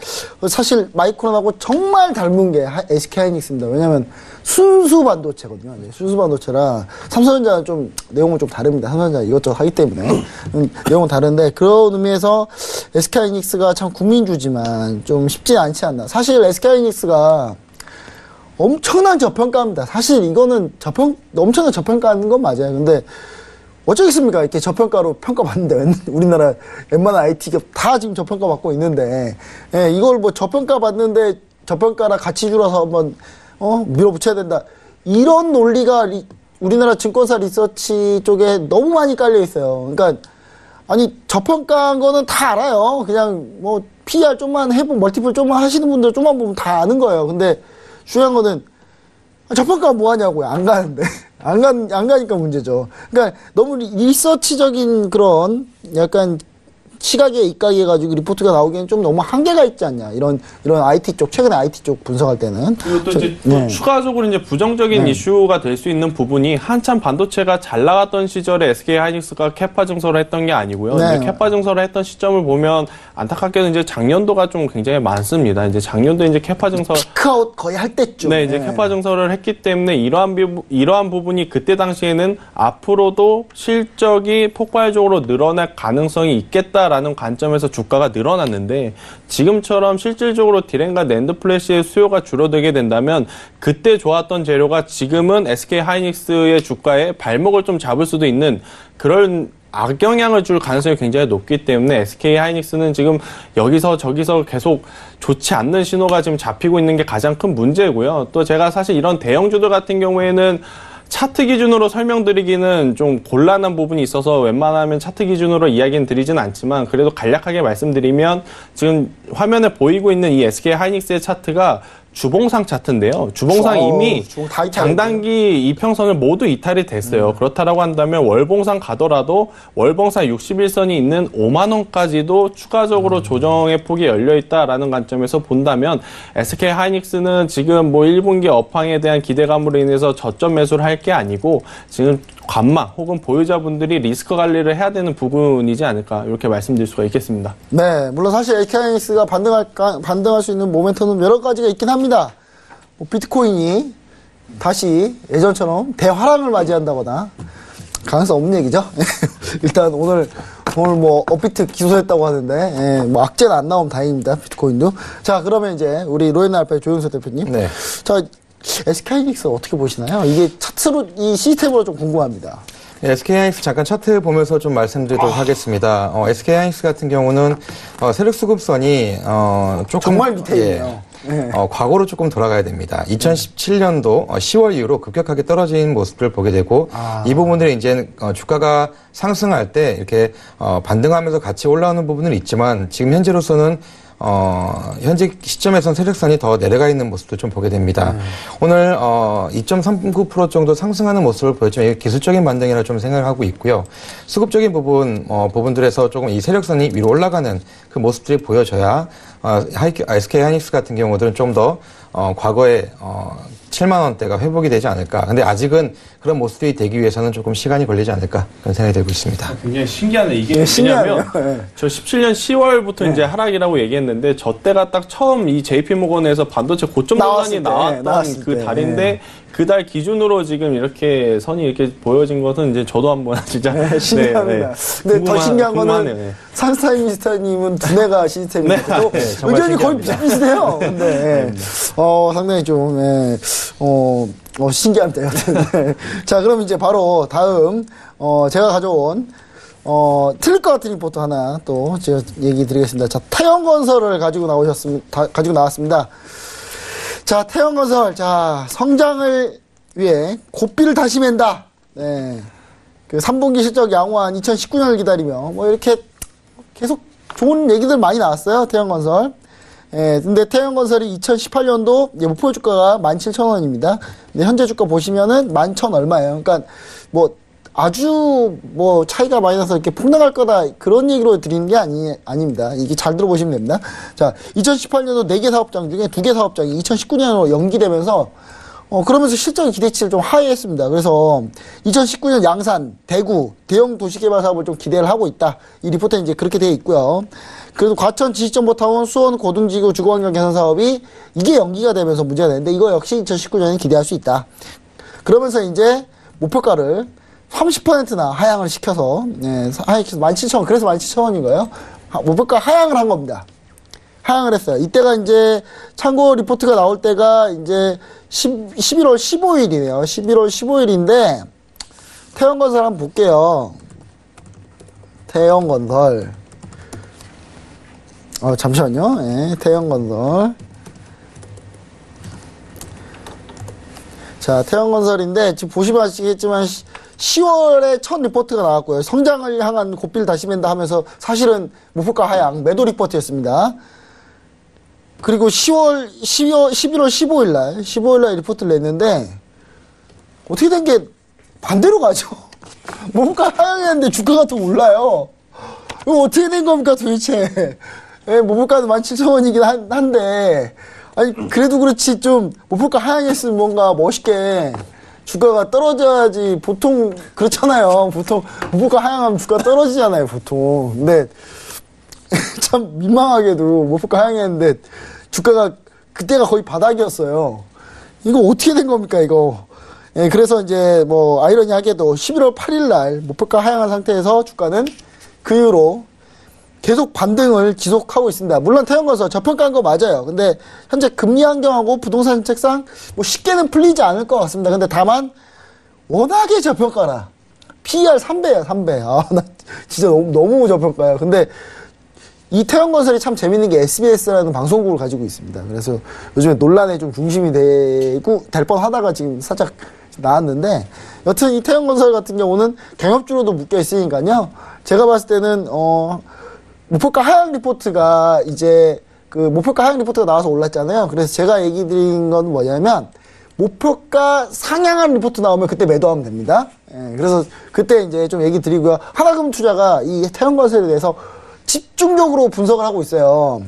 사실 마이크론하고 정말 닮은 게 SK 하이닉스입니다. 왜냐면 순수 반도체거든요. 순수 반도체라 삼성전자는 좀 내용은 좀 다릅니다. 삼성전자 이것저것 하기 때문에 내용은 다른데, 그런 의미에서 SK 하이닉스가 참 국민주지만 좀 쉽지 않지 않나. 사실 SK 하이닉스가 엄청난 저평가입니다. 사실 이거는 엄청난 저평가하는 건 맞아요. 근데 어쩌겠습니까? 이렇게 저평가로 평가받는데, 우리나라 웬만한 IT 기업 다 지금 저평가 받고 있는데, 예, 이걸 뭐 저평가 받는데 저평가라 가치 줄여서 한번, 밀어붙여야 된다. 이런 논리가 우리나라 증권사 리서치 쪽에 너무 많이 깔려 있어요. 그러니까, 아니, 저평가한 거는 다 알아요. 그냥 뭐, PR 좀만 해보면, 멀티플 좀만 하시는 분들 좀만 보면 다 아는 거예요. 근데, 중요한 거는, 저평가 뭐 하냐고요. 안 가는데. 안 가니까 문제죠. 그러니까 너무 리서치적인 그런 약간 시각에 입각해가지고 리포트가 나오기엔 좀 너무 한계가 있지 않냐. 이런 IT 쪽, 최근에 IT 쪽 분석할 때는. 그리고 또 이제 또 추가적으로 이제 부정적인 이슈가 될 수 있는 부분이, 한참 반도체가 잘 나갔던 시절에 SK 하이닉스가 캐파 증설을 했던 게 아니고요. 이제 캐파 증설을 했던 시점을 보면 안타깝게는 이제 작년도가 좀 굉장히 많습니다. 이제 작년도 이제 캐파 증설 피크아웃 거의 할 때쯤. 네, 이제 캐파 증설을 했기 때문에 이러한 부분이 그때 당시에는 앞으로도 실적이 폭발적으로 늘어날 가능성이 있겠다라는 관점에서 주가가 늘어났는데, 지금처럼 실질적으로 디램과 낸드 플래시의 수요가 줄어들게 된다면 그때 좋았던 재료가 지금은 SK 하이닉스의 주가에 발목을 좀 잡을 수도 있는 그런 악영향을 줄 가능성이 굉장히 높기 때문에, SK 하이닉스는 지금 여기서 저기서 계속 좋지 않는 신호가 지금 잡히고 있는 게 가장 큰 문제고요. 또 제가 사실 이런 대형주들 같은 경우에는 차트 기준으로 설명드리기는 좀 곤란한 부분이 있어서 웬만하면 차트 기준으로 이야기는 드리진 않지만, 그래도 간략하게 말씀드리면, 지금 화면에 보이고 있는 이 SK 하이닉스의 차트가 주봉상 차트인데요. 주봉상 이미 장단기 이평선을 모두 이탈이 됐어요. 그렇다라고 한다면 월봉상 가더라도 월봉상 61선이 있는 5만 원까지도 추가적으로 조정의 폭이 열려 있다라는 관점에서 본다면, SK 하이닉스는 지금 뭐 1분기 업황에 대한 기대감으로 인해서 저점 매수를 할 게 아니고, 지금 관망 혹은 보유자분들이 리스크 관리를 해야 되는 부분이지 않을까, 이렇게 말씀드릴 수가 있겠습니다. 네, 물론 사실 SK 하이닉스가 반등할 수 있는 모멘텀은 여러 가지가 있긴 합니다. 뭐 비트코인이 다시 예전처럼 대화랑을 맞이한다거나, 가능성 없는 얘기죠. 일단 오늘 뭐 업비트 기소했다고 하는데, 뭐 악재는 안 나오면 다행입니다. 비트코인도. 자, 그러면 이제 우리 로엔알파의 조영석 대표님. 네. 자, SK 하이닉스 어떻게 보시나요? 이게 차트로, 이 시스템으로 좀 궁금합니다. 네, SK 하이닉스 잠깐 차트 보면서 좀 말씀드리도록 하겠습니다. SK 하이닉스 같은 경우는 세력 수급선이 조금 정말 밑에 있네요. 네. 과거로 조금 돌아가야 됩니다. 2017년도 10월 이후로 급격하게 떨어진 모습을 보게 되고, 이 부분들이 이제 주가가 상승할 때 이렇게 반등하면서 같이 올라오는 부분은 있지만, 지금 현재로서는 현재 시점에선 세력선이 더 내려가 있는 모습도 좀 보게 됩니다. 오늘 2.39% 정도 상승하는 모습을 보였지만, 이게 기술적인 반등이라 좀 생각을 하고 있고요. 수급적인 부분들에서 조금 이 세력선이 위로 올라가는 그 모습들이 보여져야 SK 하이닉스 같은 경우들은 좀 더 과거에 7만 원대가 회복이 되지 않을까. 근데 아직은 그런 모습이 되기 위해서는 조금 시간이 걸리지 않을까, 그런 생각이 들고 있습니다. 굉장히 신기하네. 이게 왜냐면 저 17년 10월부터 이제 하락이라고 얘기했는데, 저 때가 딱 처음 이 JP모건에서 반도체 고점 논란이 나왔던 그 달인데, 그 달 기준으로 지금 이렇게 선이 이렇게 보여진 것은 이제 저도 한번 진짜 신기합니다. 근데 더 신기한 거는 산스타임 미스터님은 두뇌가 시스템이고 의견이 거의 비슷비슷해요. 근데 상당히 좀 신기합니다. 여튼. 자, 그럼 이제 바로 다음 제가 가져온 틀릴 것 같은 리포트 하나 또 제가 얘기 드리겠습니다. 자, 태형건설을 가지고 나왔습니다. 자, 태형건설, 자, 성장을 위해 고삐를 다시 맨다. 네. 그 3분기 실적 양호한 2019년을 기다리며, 뭐 이렇게 계속 좋은 얘기들 많이 나왔어요. 태양건설. 예, 근데 태양건설이 2018년도 목표 주가가 17,000원입니다. 근데 현재 주가 보시면은 11,000 얼마예요. 그러니까 뭐 아주 뭐 차이가 많이 나서 이렇게 폭락할 거다 그런 얘기로 드리는 게 아닙니다. 이게 잘 들어보시면 됩니다. 자, 2018년도 4개 사업장 중에 2개 사업장이 2019년으로 연기되면서 그러면서 실적의 기대치를 좀 하회했습니다. 그래서 2019년 양산, 대구, 대형 도시개발 사업을 좀 기대를 하고 있다. 이 리포트에 이제 그렇게 되어 있고요. 그래도 과천 지식정보타운 수원 고등지구 주거환경 개선 사업이 이게 연기가 되면서 문제가 되는데 이거 역시 2019년에 기대할 수 있다. 그러면서 이제 목표가를 30%나 하향을 시켜서, 하향시켜서 17,000원, 그래서 17,000원인 거예요. 목표가 하향을 한 겁니다. 하향을 했어요. 이때가 이제 참고 리포트가 나올 때가 이제 11월 15일이네요. 11월 15일인데, 태형건설 한번 볼게요. 태형건설. 잠시만요. 예, 태형건설. 자, 태형건설인데, 지금 보시면 아시겠지만, 10월에 첫 리포트가 나왔고요. 성장을 향한 고삐를 다시 맨다 하면서 사실은 목표가 하향, 매도 리포트였습니다. 그리고 11월 15일 날 리포트를 냈는데, 어떻게 된 게 반대로 가죠? 목표가 하향이었는데 주가가 더 올라요. 이거 어떻게 된 겁니까 도대체? 예, 목표가는 17,000원이긴 한데, 아니, 그래도 그렇지 좀, 목표가 하향했으면 뭔가 멋있게, 주가가 떨어져야지, 보통, 그렇잖아요. 보통, 목표가 하향하면 주가 떨어지잖아요, 보통. 근데, 참 민망하게도 목표가 하향했는데, 주가가, 그때가 거의 바닥이었어요. 이거 어떻게 된 겁니까, 이거? 예, 그래서 이제, 뭐, 아이러니하게도 11월 8일 날, 목표가 하향한 상태에서 주가는 그 이후로 계속 반등을 지속하고 있습니다. 물론 태형건설 저평가한 거 맞아요. 근데 현재 금리 환경하고 부동산 정책상 뭐 쉽게는 풀리지 않을 것 같습니다. 근데 다만 워낙에 저평가라. PER 3배야, 3배. 나 진짜 너무 저평가야. 근데 이 태형건설이 참 재밌는 게 SBS라는 방송국을 가지고 있습니다. 그래서 요즘에 논란에 좀 중심이 될 뻔하다가 지금 살짝 나왔는데, 여튼 이 태형건설 같은 경우는 경협주로도 묶여 있으니까요. 제가 봤을 때는 목표가 하향 리포트가 이제 목표가 하향 리포트가 나와서 올랐잖아요. 그래서 제가 얘기 드린 건 뭐냐면 목표가 상향한 리포트 나오면 그때 매도하면 됩니다. 예, 그래서 그때 이제 좀 얘기 드리고요. 하나금투자가 이 태형건설에 대해서 집중적으로 분석을 하고 있어요.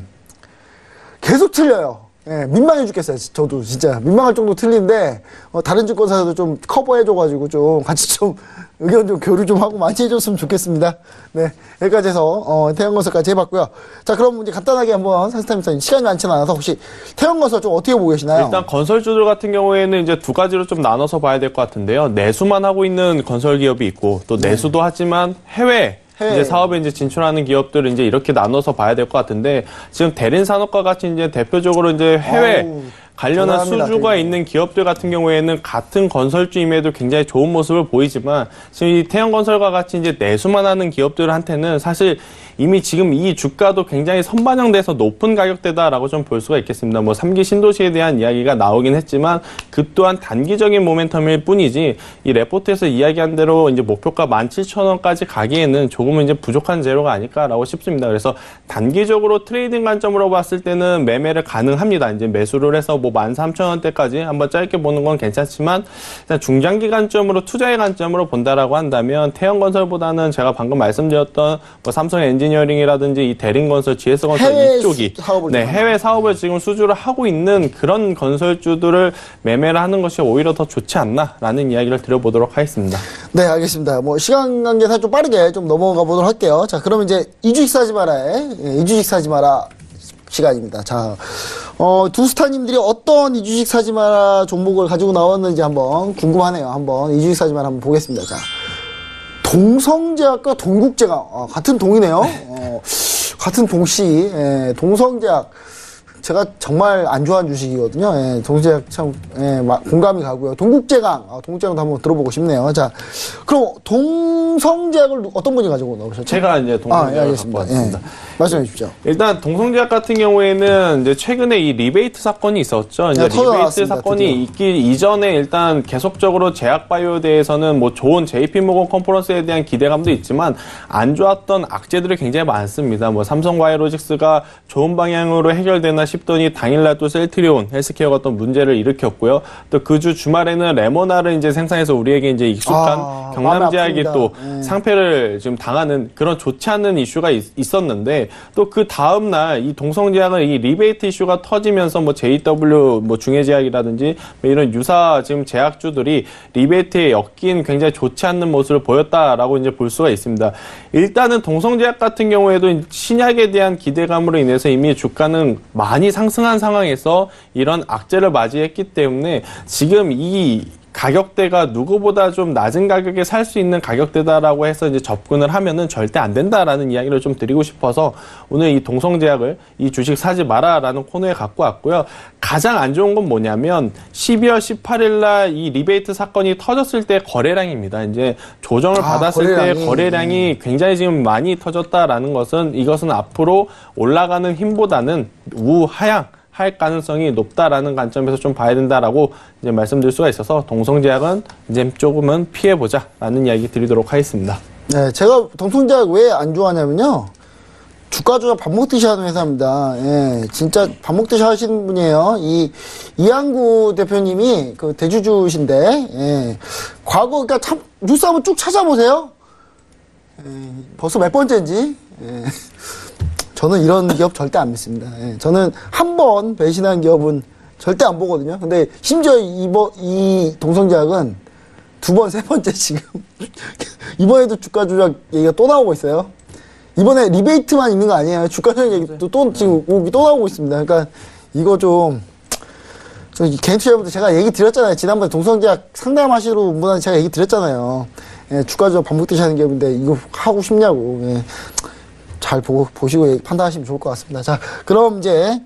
계속 틀려요. 예, 민망해 죽겠어요. 저도 진짜 민망할 정도 틀린데 다른 증권사에도 좀 커버해줘가지고 좀 같이 좀 의견 좀 교류 좀 하고 많이 해줬으면 좋겠습니다. 네, 여기까지 해서 태형건설까지 해봤고요. 자, 그럼 이제 간단하게 한번 산스타임사님 시간이 많지는 않아서 혹시 태형건설 좀 어떻게 보고 계시나요? 일단 건설주들 같은 경우에는 이제 두 가지로 좀 나눠서 봐야 될 것 같은데요. 내수만 하고 있는 건설 기업이 있고 또 내수도 하지만 해외 이제 사업에 이제 진출하는 기업들을 이제 이렇게 나눠서 봐야 될 것 같은데, 지금 대림산업과 같이 이제 대표적으로 이제 해외 관련한 수주가 있는 기업들 같은 경우에는 같은 건설주임에도 굉장히 좋은 모습을 보이지만, 지금 이 태형건설과 같이 이제 내수만 하는 기업들한테는 사실 이미 지금 이 주가도 굉장히 선반영돼서 높은 가격대다라고 좀 볼 수가 있겠습니다. 뭐 3기 신도시에 대한 이야기가 나오긴 했지만 그 또한 단기적인 모멘텀일 뿐이지, 이 레포트에서 이야기한 대로 이제 목표가 17,000원까지 가기에는 조금은 이제 부족한 재료가 아닐까라고 싶습니다. 그래서 단기적으로 트레이딩 관점으로 봤을 때는 매매를 가능합니다. 이제 매수를 해서 뭐 13,000원대까지 한번 짧게 보는 건 괜찮지만, 일단 중장기 관점으로 투자의 관점으로 본다라고 한다면 태형건설보다는 제가 방금 말씀드렸던 뭐 삼성 엔지니어링이라든지 이 대림건설, GS건설 이쪽이 해외 사업을 지금 수주를 하고 있는 그런 건설주들을 매매를 하는 것이 오히려 더 좋지 않나라는 이야기를 드려보도록 하겠습니다. 네, 알겠습니다. 뭐 시간 관계상 좀 빠르게 좀 넘어가 보도록 할게요. 자, 그럼 이제 이주식 사지 마라 시간입니다. 자, 두 스타님들이 어떤 이주식 사지 마라 종목을 가지고 나왔는지 한번 궁금하네요. 한번 이주식 사지 마라 한번 보겠습니다. 자, 동성제약과 동국제약 같은 동이네요. 같은 동시 동성제약. 제가 정말 안 좋아하는 주식이거든요. 예, 동생제약 참 공감이 가고요. 동국제강, 동국제강도 한번 들어보고 싶네요. 자, 그럼 동성제약을 어떤 분이 가지고 나오셨죠? 제가 이제 동성제약을 갖고 왔습니다. 예. 말씀해 주십시오. 일단 동성제약 같은 경우에는 이제 최근에 이 리베이트 사건이 있었죠. 이제 리베이트 사건이 있기 이전에 일단 계속적으로 제약바이오에 대해서는 뭐 좋은 JP모건 컨퍼런스에 대한 기대감도 있지만 안 좋았던 악재들이 굉장히 많습니다. 뭐 삼성바이오로직스가 좋은 방향으로 해결되나 싶더니 당일날 또 셀트리온 헬스케어가 어떤 문제를 일으켰고요. 또 그 주 주말에는 레모나를 이제 생산해서 우리에게 이제 익숙한 경남제약이 또 상패를 지금 당하는 그런 좋지 않은 이슈가 있었는데 또 그 다음날 이 동성제약은 이 리베이트 이슈가 터지면서 뭐 JW 뭐 중해제약이라든지 뭐 이런 유사 지금 제약주들이 리베이트에 엮인 굉장히 좋지 않는 모습을 보였다라고 이제 볼 수가 있습니다. 일단은 동성제약 같은 경우에도 신약에 대한 기대감으로 인해서 이미 주가는 많이 상승한 상황에서 이런 악재를 맞이했기 때문에 지금 이 가격대가 누구보다 좀 낮은 가격에 살 수 있는 가격대다라고 해서 이제 접근을 하면은 절대 안 된다라는 이야기를 좀 드리고 싶어서 오늘 이 동성제약을 이 주식 사지 마라라는 코너에 갖고 왔고요. 가장 안 좋은 건 뭐냐면 12월 18일 날 이 리베이트 사건이 터졌을 때 거래량입니다. 이제 조정을 받았을 때 거래량이 굉장히 지금 많이 터졌다라는 것은 이것은 앞으로 올라가는 힘보다는 우하향 할 가능성이 높다라는 관점에서 좀 봐야 된다라고 이제 말씀드릴 수가 있어서 동성제약은 이제 조금은 피해보자라는 이야기 드리도록 하겠습니다. 네, 제가 동성제약 왜 안 좋아하냐면요. 주가 조작 밥 먹듯이 하는 회사입니다. 예, 진짜 밥 먹듯이 하시는 분이에요. 이한구 대표님이 그 대주주신데, 예, 과거, 그러니까 참, 뉴스 한번 쭉 찾아보세요. 예, 벌써 몇 번째인지. 예. 저는 이런 기업 절대 안 믿습니다. 예, 저는 한 번 배신한 기업은 절대 안 보거든요. 근데 심지어 이 동성제약은 두 번, 세 번째 지금. 이번에도 주가 조작 얘기가 또 나오고 있어요. 이번에 리베이트만 있는 거 아니에요. 주가 조작 얘기도 또 지금 또 나오고 있습니다. 그러니까 이거 좀 개인 투자자분들 제가 얘기 드렸잖아요. 지난번에 동성제약 상담하시러 온 분한테 제가 얘기 드렸잖아요. 예, 주가 조작 반복되시 하는 기업인데 이거 하고 싶냐고. 예. 잘 보시고 판단하시면 좋을 것 같습니다. 자, 그럼 이제,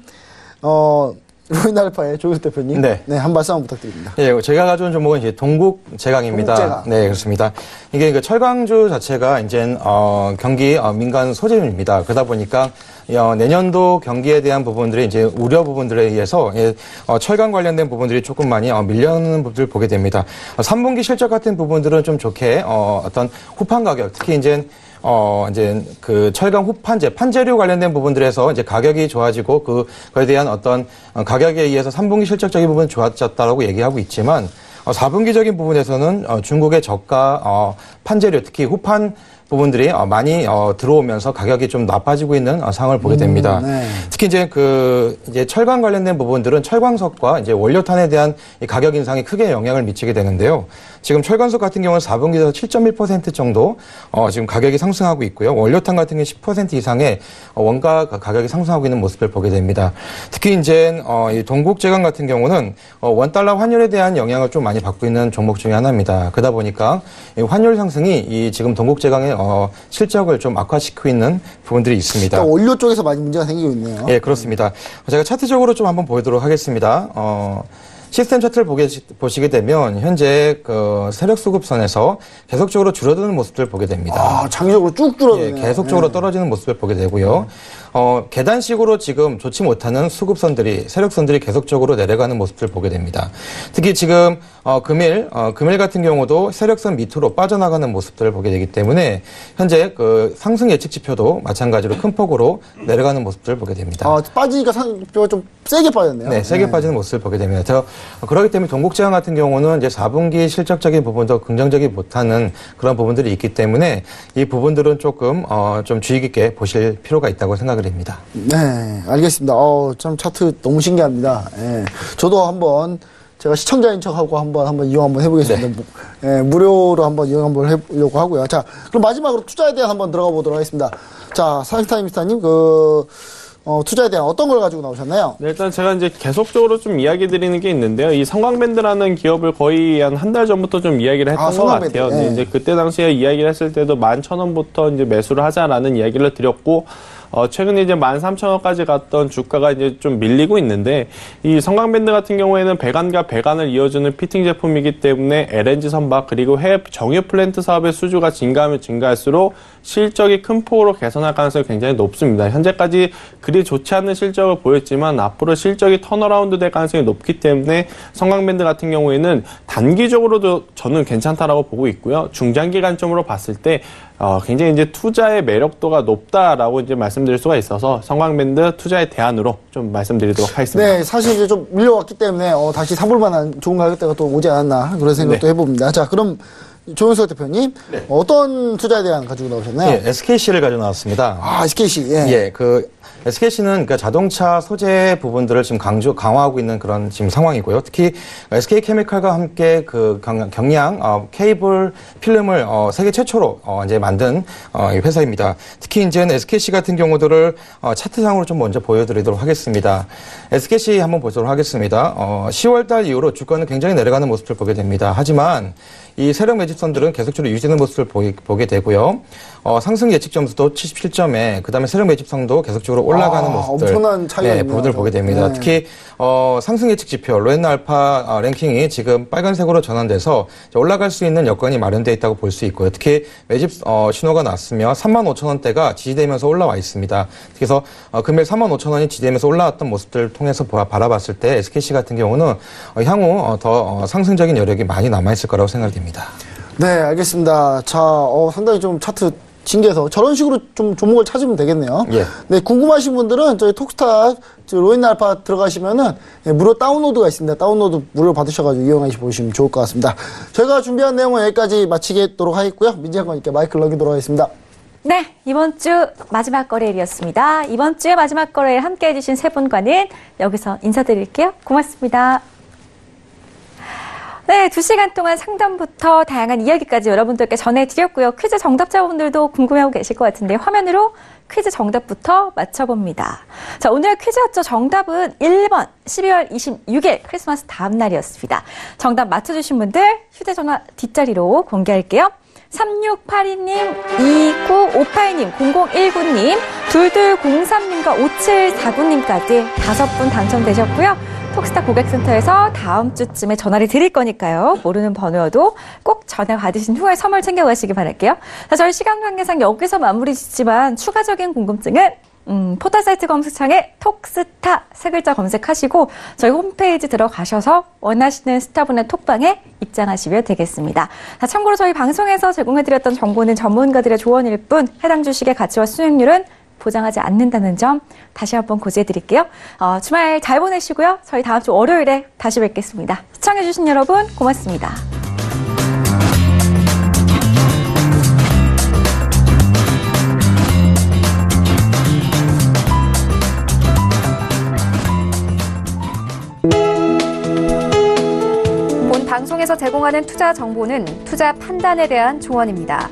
루이날파의 조윤 대표님. 네, 한 말씀 한번 부탁드립니다. 예, 제가 가져온 종목은 이제 동국제강입니다. 동국제강. 네, 그렇습니다. 이게 그 철강주 자체가 이제, 경기 민간 소재입니다. 그러다 보니까, 내년도 경기에 대한 부분들이 이제 우려 부분들에 의해서 철강 관련된 부분들이 조금 많이 밀려오는 부분들을 보게 됩니다. 3분기 실적 같은 부분들은 좀 좋게, 어떤 후판 가격, 특히 이제 그 철강 판재료 관련된 부분들에서 이제 가격이 좋아지고 그에 대한 어떤 가격에 의해서 3분기 실적적인 부분은 좋아졌다라고 얘기하고 있지만 4분기적인 부분에서는 중국의 저가 판재료 특히 후판 부분들이 많이 들어오면서 가격이 좀 나빠지고 있는 상황을 보게 됩니다. 네. 특히 이제 철강 관련된 부분들은 철광석과 이제 원료탄에 대한 이 가격 인상이 크게 영향을 미치게 되는데요. 지금 철광석 같은 경우는 4분기에서 7.1% 정도 지금 가격이 상승하고 있고요. 원료탄 같은 경우 10% 이상의 원가 가격이 상승하고 있는 모습을 보게 됩니다. 특히 이제 이 동국제강 같은 경우는 원달러 환율에 대한 영향을 좀 많이 받고 있는 종목 중에 하나입니다. 그러다 보니까 이 환율 상승이 이 지금 동국제강의 실적을 좀 악화시키고 있는 부분들이 있습니다. 그러니까 원료 쪽에서 많이 문제가 생기고 있네요. 예, 그렇습니다. 제가 차트적으로 좀 한번 보도록 하겠습니다. 시스템 차트를 보시게 되면 현재 그 세력 수급선에서 계속적으로 줄어드는 모습들을 보게 됩니다. 장기적으로 쭉 줄어드네요. 예, 계속적으로 떨어지는 모습을 보게 되고요. 계단식으로 지금 좋지 못하는 수급선들이, 세력선들이 계속적으로 내려가는 모습을 보게 됩니다. 특히 지금, 금일 같은 경우도 세력선 밑으로 빠져나가는 모습들을 보게 되기 때문에 현재 그 상승 예측 지표도 마찬가지로 큰 폭으로 내려가는 모습들을 보게 됩니다. 빠지니까 상표가 좀 세게 빠졌네요. 네, 세게 빠지는 모습을 보게 됩니다. 그렇기 때문에 동국제강 같은 경우는 이제 4분기 실적적인 부분도 긍정적이 못하는 그런 부분들이 있기 때문에 이 부분들은 조금, 좀 주의 깊게 보실 필요가 있다고 생각을 합니다. 네, 알겠습니다. 참 차트 너무 신기합니다. 예. 저도 한번 제가 시청자인 척하고 한번 이용 한번 해보겠습니다. 네. 예, 무료로 한번 이용 한번 해보려고 하고요. 자, 그럼 마지막으로 투자에 대한 한번 들어가 보도록 하겠습니다. 자, 사이타임스타님, 투자에 대한 어떤 걸 가지고 나오셨나요? 네, 일단 제가 이제 계속적으로 좀 이야기 드리는 게 있는데요. 이 성광밴드라는 기업을 거의 한 달 전부터 좀 이야기를 했던 것 같아요. 네. 이제 그때 당시에 이야기를 했을 때도 11,000원부터 이제 매수를 하자라는 이야기를 드렸고, 최근에 이제 13,000원까지 갔던 주가가 이제 좀 밀리고 있는데 이 성강밴드 같은 경우에는 배관과 배관을 이어주는 피팅 제품이기 때문에 LNG 선박 그리고 해외 정유 플랜트 사업의 수주가 증가하면 증가할수록 실적이 큰 폭으로 개선할 가능성이 굉장히 높습니다. 현재까지 그리 좋지 않은 실적을 보였지만 앞으로 실적이 턴어라운드 될 가능성이 높기 때문에 성강밴드 같은 경우에는 단기적으로도 저는 괜찮다라고 보고 있고요. 중장기 관점으로 봤을 때 굉장히 이제 투자의 매력도가 높다라고 이제 말씀드릴 수가 있어서 성강밴드 투자의 대안으로 좀 말씀드리도록 하겠습니다. 네, 사실 이제 좀 밀려왔기 때문에 다시 사볼 만한 좋은 가격대가 또 오지 않았나 그런 생각도 해봅니다. 자, 그럼 조윤석 대표님 어떤 투자에 대한 가지고 나오셨나요? 예, SKC를 가지고 나왔습니다. 아, SKC. 예. 예, SKC는 그 자동차 소재 부분들을 지금 강화하고 있는 그런 지금 상황이고요. 특히 SK케미칼과 함께 그 경량 케이블 필름을 세계 최초로 이제 만든 회사입니다. 특히 이제 SKC 같은 경우들을 차트상으로 좀 먼저 보여드리도록 하겠습니다. SKC 한번 보도록 하겠습니다. 10월달 이후로 주가는 굉장히 내려가는 모습을 보게 됩니다. 하지만 이 세력 매집선들은 계속적으로 유지되는 모습을 보게 되고요. 상승 예측 점수도 77점에 그다음에 세력 매집선도 계속적으로 올라가는 모습들, 엄청난 차이가 있네요. 부분을 보게 됩니다. 네. 특히 상승 예측 지표 로엔나 알파 랭킹이 지금 빨간색으로 전환돼서 올라갈 수 있는 여건이 마련되어 있다고 볼 수 있고요. 특히 매집 신호가 났으며 35,000원대가 지지되면서 올라와 있습니다. 그래서 금일 35,000원이 지지되면서 올라왔던 모습들을 통해서 바라봤을 때 SKC 같은 경우는 향후 더 상승적인 여력이 많이 남아있을 거라고 생각됩니다. 네, 알겠습니다. 자, 상당히 좀 차트 징계서 저런 식으로 좀 종목을 찾으면 되겠네요. 예. 네, 궁금하신 분들은 저희 톡스타 로엔나 알파 들어가시면은 무료 다운로드가 있습니다. 다운로드 무료 받으셔가지고 이용하시 보시면 좋을 것 같습니다. 저희가 준비한 내용은 여기까지 마치도록 하겠고요. 민지학원님께 마이크를 넘기도록 하겠습니다. 네, 이번 주 마지막 거래일이었습니다. 이번 주에 마지막 거래일 함께 해주신 세 분과는 여기서 인사드릴게요. 고맙습니다. 네, 2시간 동안 상담부터 다양한 이야기까지 여러분들께 전해드렸고요. 퀴즈 정답자분들도 궁금해하고 계실 것 같은데 화면으로 퀴즈 정답부터 맞춰봅니다. 자, 오늘 퀴즈였죠. 정답은 1번 12월 26일 크리스마스 다음 날이었습니다. 정답 맞춰주신 분들 휴대전화 뒷자리로 공개할게요. 3682님, 2958님, 0019님, 2203님과 5749님까지 5분 당첨되셨고요. 톡스타 고객센터에서 다음 주쯤에 전화를 드릴 거니까요. 모르는 번호여도 꼭 전화 받으신 후에 선물 챙겨가시기 바랄게요. 자, 저희 시간 관계상 여기서 마무리 짓지만 추가적인 궁금증은 포털 사이트 검색창에 톡스타 세 글자 검색하시고 저희 홈페이지 들어가셔서 원하시는 스타분의 톡방에 입장하시면 되겠습니다. 자, 참고로 저희 방송에서 제공해드렸던 정보는 전문가들의 조언일 뿐 해당 주식의 가치와 수익률은 보장하지 않는다는 점 다시 한번 고지해드릴게요. 주말 잘 보내시고요. 저희 다음 주 월요일에 다시 뵙겠습니다. 시청해주신 여러분 고맙습니다. 본 방송에서 제공하는 투자 정보는 투자 판단에 대한 조언입니다.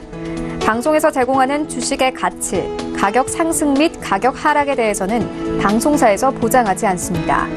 방송에서 제공하는 주식의 가치, 가격 상승 및 가격 하락에 대해서는 방송사에서 보장하지 않습니다.